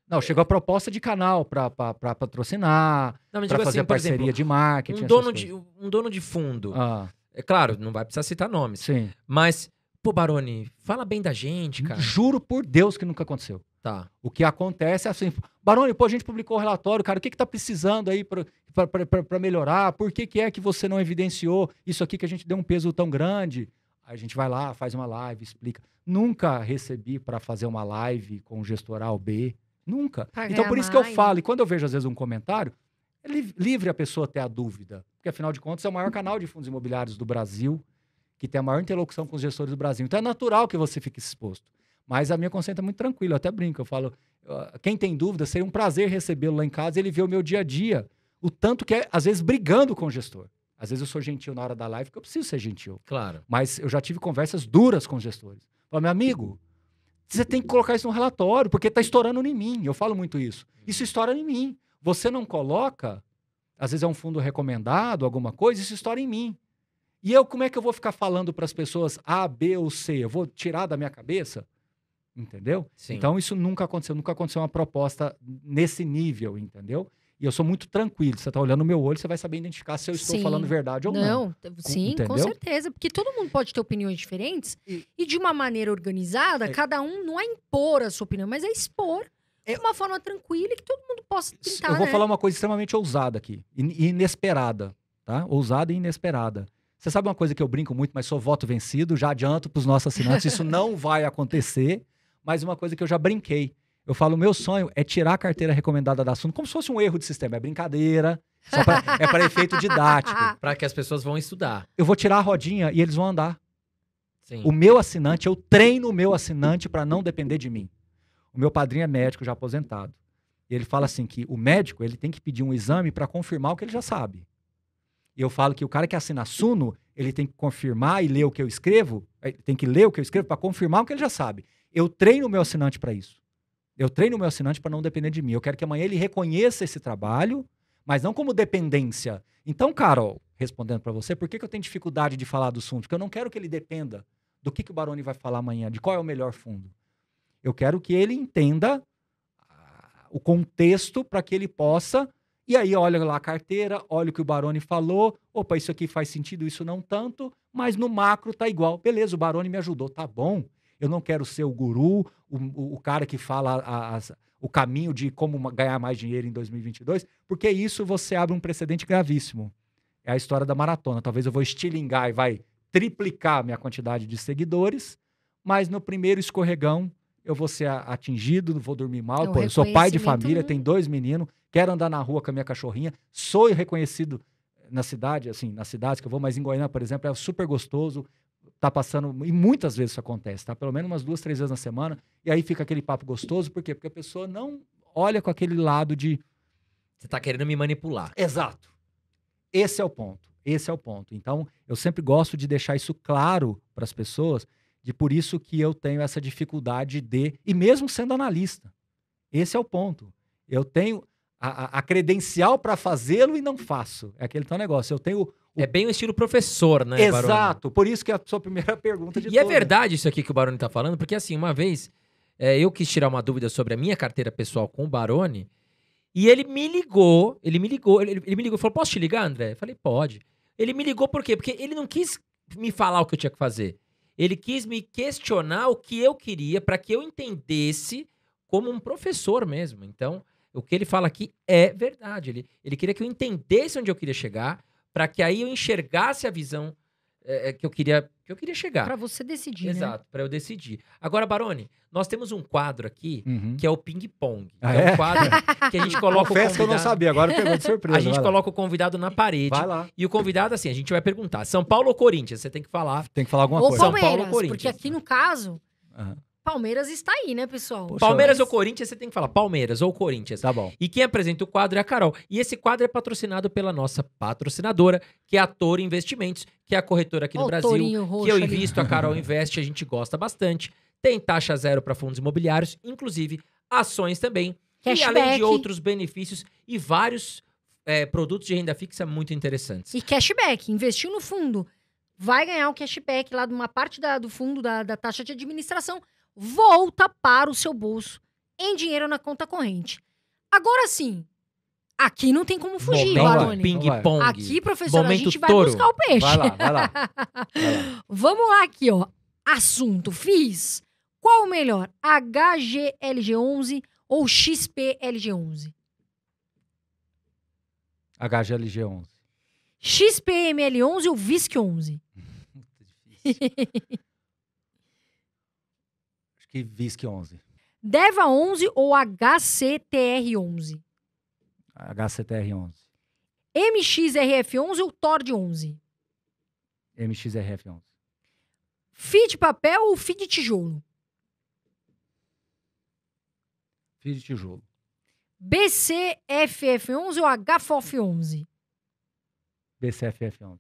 Não, chegou a proposta de canal para patrocinar, para fazer assim, parceria exemplo, de marketing. Um dono de fundo. Ah. É claro, não vai precisar citar nomes. Sim. Mas, pô, Baroni, fala bem da gente, cara. Juro por Deus que nunca aconteceu. Tá. O que acontece é assim, Baroni, pô, a gente publicou o relatório, cara, o que tá precisando aí para melhorar? Por que é que você não evidenciou isso aqui que a gente deu um peso tão grande? A gente vai lá, faz uma live, explica. Nunca recebi para fazer uma live com o gestor A ou B. Nunca. Então, por isso que eu falo. E quando eu vejo, às vezes, um comentário, é livre a pessoa ter a dúvida. Porque, afinal de contas, é o maior canal de fundos imobiliários do Brasil, que tem a maior interlocução com os gestores do Brasil. Então, é natural que você fique exposto. Mas a minha consciência é muito tranquila. Eu até brinco. Eu falo, quem tem dúvida, seria um prazer recebê-lo lá em casa e ele ver o meu dia a dia. O tanto que é, às vezes, brigando com o gestor. Às vezes eu sou gentil na hora da live, porque eu preciso ser gentil. Claro. Mas eu já tive conversas duras com os gestores. Falo, meu amigo, você tem que colocar isso no relatório, porque está estourando em mim. Eu falo muito isso. Isso estoura em mim. Você não coloca, às vezes é um fundo recomendado, alguma coisa, isso estoura em mim. E eu, como é que eu vou ficar falando para as pessoas A, B ou C? Eu vou tirar da minha cabeça? Entendeu? Sim. Então isso nunca aconteceu uma proposta nesse nível, entendeu? E eu sou muito tranquilo. Você tá olhando no meu olho, você vai saber identificar se eu estou falando verdade ou não. Sim, entendeu? Com certeza. Porque todo mundo pode ter opiniões diferentes. E de uma maneira organizada, cada um não é impor a sua opinião, mas é expor de uma forma tranquila e que todo mundo possa tentar, Eu vou falar uma coisa extremamente ousada aqui. E inesperada, tá? Ousada e inesperada. Você sabe uma coisa que eu brinco muito, mas sou voto vencido. Já adianto para os nossos assinantes, isso não vai acontecer. Mas uma coisa que eu já brinquei. Eu falo, o meu sonho é tirar a carteira recomendada da Suno como se fosse um erro de sistema. É brincadeira. É para efeito didático. Para que as pessoas vão estudar. Eu vou tirar a rodinha e eles vão andar. Sim. O meu assinante, eu treino o meu assinante para não depender de mim. O meu padrinho é médico, já aposentado. E ele fala assim que o médico ele tem que pedir um exame para confirmar o que ele já sabe. E eu falo que o cara que assina Suno, ele tem que confirmar e ler o que eu escrevo, tem que ler o que eu escrevo para confirmar o que ele já sabe. Eu treino o meu assinante para isso. Eu treino o meu assinante para não depender de mim. Eu quero que amanhã ele reconheça esse trabalho, mas não como dependência. Então, Carol, respondendo para você, por que eu tenho dificuldade de falar do Suno? Porque eu não quero que ele dependa do que o Baroni vai falar amanhã, de qual é o melhor fundo. Eu quero que ele entenda o contexto para que ele possa, e aí olha lá a carteira, olha o que o Baroni falou, opa, isso aqui faz sentido, isso não tanto, mas no macro tá igual. Beleza, o Baroni me ajudou, tá bom. Eu não quero ser o guru, o cara que fala o caminho de como ganhar mais dinheiro em 2022, porque isso você abre um precedente gravíssimo. É a história da maratona. Talvez eu vou estilingar e vai triplicar a minha quantidade de seguidores, mas no primeiro escorregão eu vou ser atingido, vou dormir mal. Pô, eu sou pai de família, tenho 2 meninos, quero andar na rua com a minha cachorrinha, sou reconhecido na cidade, assim, nas cidades que eu vou, mas em Goiânia, por exemplo, é super gostoso, tá passando, e muitas vezes isso acontece, tá? Pelo menos umas 2, 3 vezes na semana, e aí fica aquele papo gostoso, por quê? Porque a pessoa não olha com aquele lado de... Você tá querendo me manipular. Exato. Esse é o ponto. Esse é o ponto. Então, eu sempre gosto de deixar isso claro para as pessoas, de por isso que eu tenho essa dificuldade e mesmo sendo analista, esse é o ponto. Eu tenho a credencial para fazê-lo e não faço. É aquele tal negócio. Eu tenho... É bem o estilo professor, né, Exato. Baroni? Por isso que é a sua primeira pergunta de E é verdade isso aqui que o Baroni tá falando, porque assim, uma vez eu quis tirar uma dúvida sobre a minha carteira pessoal com o Baroni, e ele me ligou e falou, posso te ligar, André? Eu falei, pode. Ele me ligou por quê? Porque ele não quis me falar o que eu tinha que fazer. Ele quis me questionar o que eu queria para que eu entendesse como um professor mesmo. Então, o que ele fala aqui é verdade. Ele queria que eu entendesse onde eu queria chegar, para que aí eu enxergasse a visão que eu queria chegar. Pra você decidir, Exato, para eu decidir. Agora, Baroni, nós temos um quadro aqui, Uhum. que é o ping-pong. Ah, é é? um quadro que a gente coloca o Confesso que eu não convidado... sabia, agora pegou de surpresa. A gente vai lá. coloca o convidado na parede. Vai lá. E o convidado, assim, a gente vai perguntar: São Paulo ou Corinthians? Você tem que falar. Tem que falar alguma Ou coisa. São Paulo Palmeiras, ou Corinthians? porque aqui no caso, Aham. Palmeiras está aí, né, pessoal? Poxa, Palmeiras Mas- ou Corinthians, você tem que falar Palmeiras ou Corinthians. Tá bom. E quem apresenta o quadro é a Carol. E esse quadro é patrocinado pela nossa patrocinadora, que é a Toro Investimentos, que é a corretora aqui no Ó o Brasil. tourinho roxo Que eu ali. invisto, a Carol investe, a gente gosta bastante. Tem taxa zero para fundos imobiliários, inclusive ações também. E além Cashback. de outros benefícios e vários produtos de renda fixa muito interessantes. E cashback, investiu no fundo, vai ganhar o cashback lá de uma parte do fundo da taxa de administração, volta para o seu bolso em dinheiro na conta corrente. Agora sim, aqui não tem como fugir, Momento Baroni. ping-pong. Aqui, professor, a Momento gente vai touro. buscar o peixe. Vai lá, vai lá. Vai lá. Vamos lá aqui, ó. Assunto, fiz. Qual o melhor, HGLG11 ou XPLG11? HGLG11. XPML11 ou VISC11? Acho que VISC 11. DEVA 11 ou HCTR 11? HCTR 11. MXRF 11 ou TORD 11? MXRF 11. FII de papel ou FII de tijolo? Fio de tijolo. BCFF 11 ou HFOF 11? BCFF 11.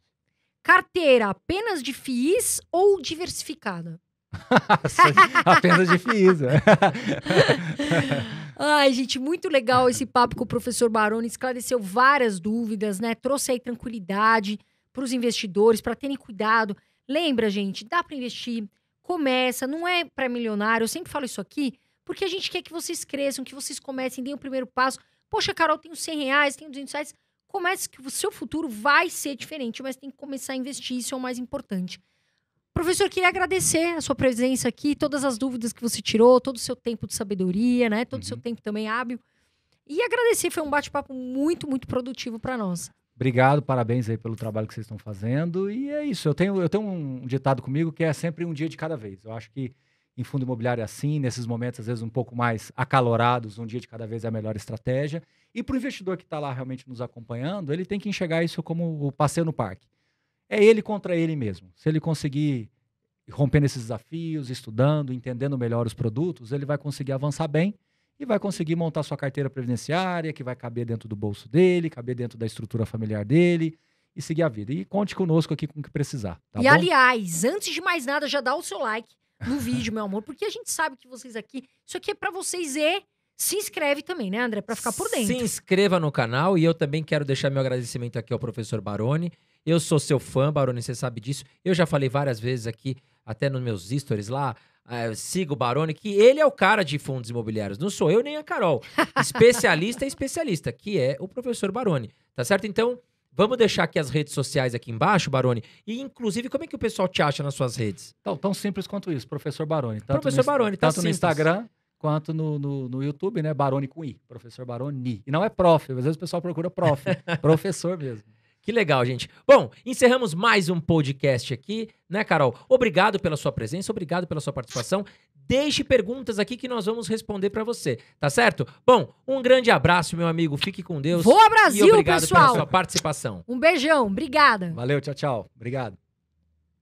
Carteira apenas de FIIs ou diversificada? Apenas de FIIs. Ai, gente, muito legal esse papo com o professor Baroni, esclareceu várias dúvidas, né? Trouxe aí tranquilidade para os investidores, para terem cuidado. Lembra, gente, dá para investir, começa, não é para milionário, eu sempre falo isso aqui, porque a gente quer que vocês cresçam, que vocês comecem, deem o primeiro passo. Poxa, Carol, tenho R$100, tenho R$200, comece que o seu futuro vai ser diferente, mas tem que começar a investir, isso é o mais importante. Professor, queria agradecer a sua presença aqui, todas as dúvidas que você tirou, todo o seu tempo de sabedoria, né? Todo o seu tempo também hábil. E agradecer, foi um bate-papo muito, muito produtivo para nós. Obrigado, parabéns aí pelo trabalho que vocês estão fazendo. E é isso, eu tenho um ditado comigo que é sempre um dia de cada vez. Eu acho que em fundo imobiliário é assim, nesses momentos às vezes um pouco mais acalorados, um dia de cada vez é a melhor estratégia. E para o investidor que está lá realmente nos acompanhando, ele tem que enxergar isso como o passeio no parque. É ele contra ele mesmo. Se ele conseguir romper esses desafios, estudando, entendendo melhor os produtos, ele vai conseguir avançar bem e vai conseguir montar sua carteira previdenciária, que vai caber dentro do bolso dele, caber dentro da estrutura familiar dele e seguir a vida. E conte conosco aqui com o que precisar, tá bom? Aliás, antes de mais nada, já dá o seu like no vídeo, meu amor, porque a gente sabe que vocês aqui, isso aqui é pra vocês e se inscreve também, né, André? Pra ficar por dentro. Se inscreva no canal e eu também quero deixar meu agradecimento aqui ao professor Baroni. Eu sou seu fã, Baroni, você sabe disso. Eu já falei várias vezes aqui, até nos meus stories lá, siga o Baroni, que ele é o cara de fundos imobiliários. Não sou eu nem a Carol. Especialista é especialista, que é o professor Baroni. Tá certo? Então, vamos deixar aqui as redes sociais aqui embaixo, Baroni. E, inclusive, como é que o pessoal te acha nas suas redes? Então, tão simples quanto isso, professor Baroni. Professor Baroni, tá tanto no simples. Instagram quanto no YouTube, né? Baroni com I, professor Baroni. E não é prof, às vezes o pessoal procura prof, professor mesmo. Que legal, gente. Bom, encerramos mais um podcast aqui, né, Carol? Obrigado pela sua presença, obrigado pela sua participação. Deixe perguntas aqui que nós vamos responder pra você, tá certo? Bom, um grande abraço, meu amigo. Fique com Deus. Voa Brasil, e obrigado pessoal! pela sua participação. Um beijão, obrigada. Valeu, tchau, tchau. Obrigado.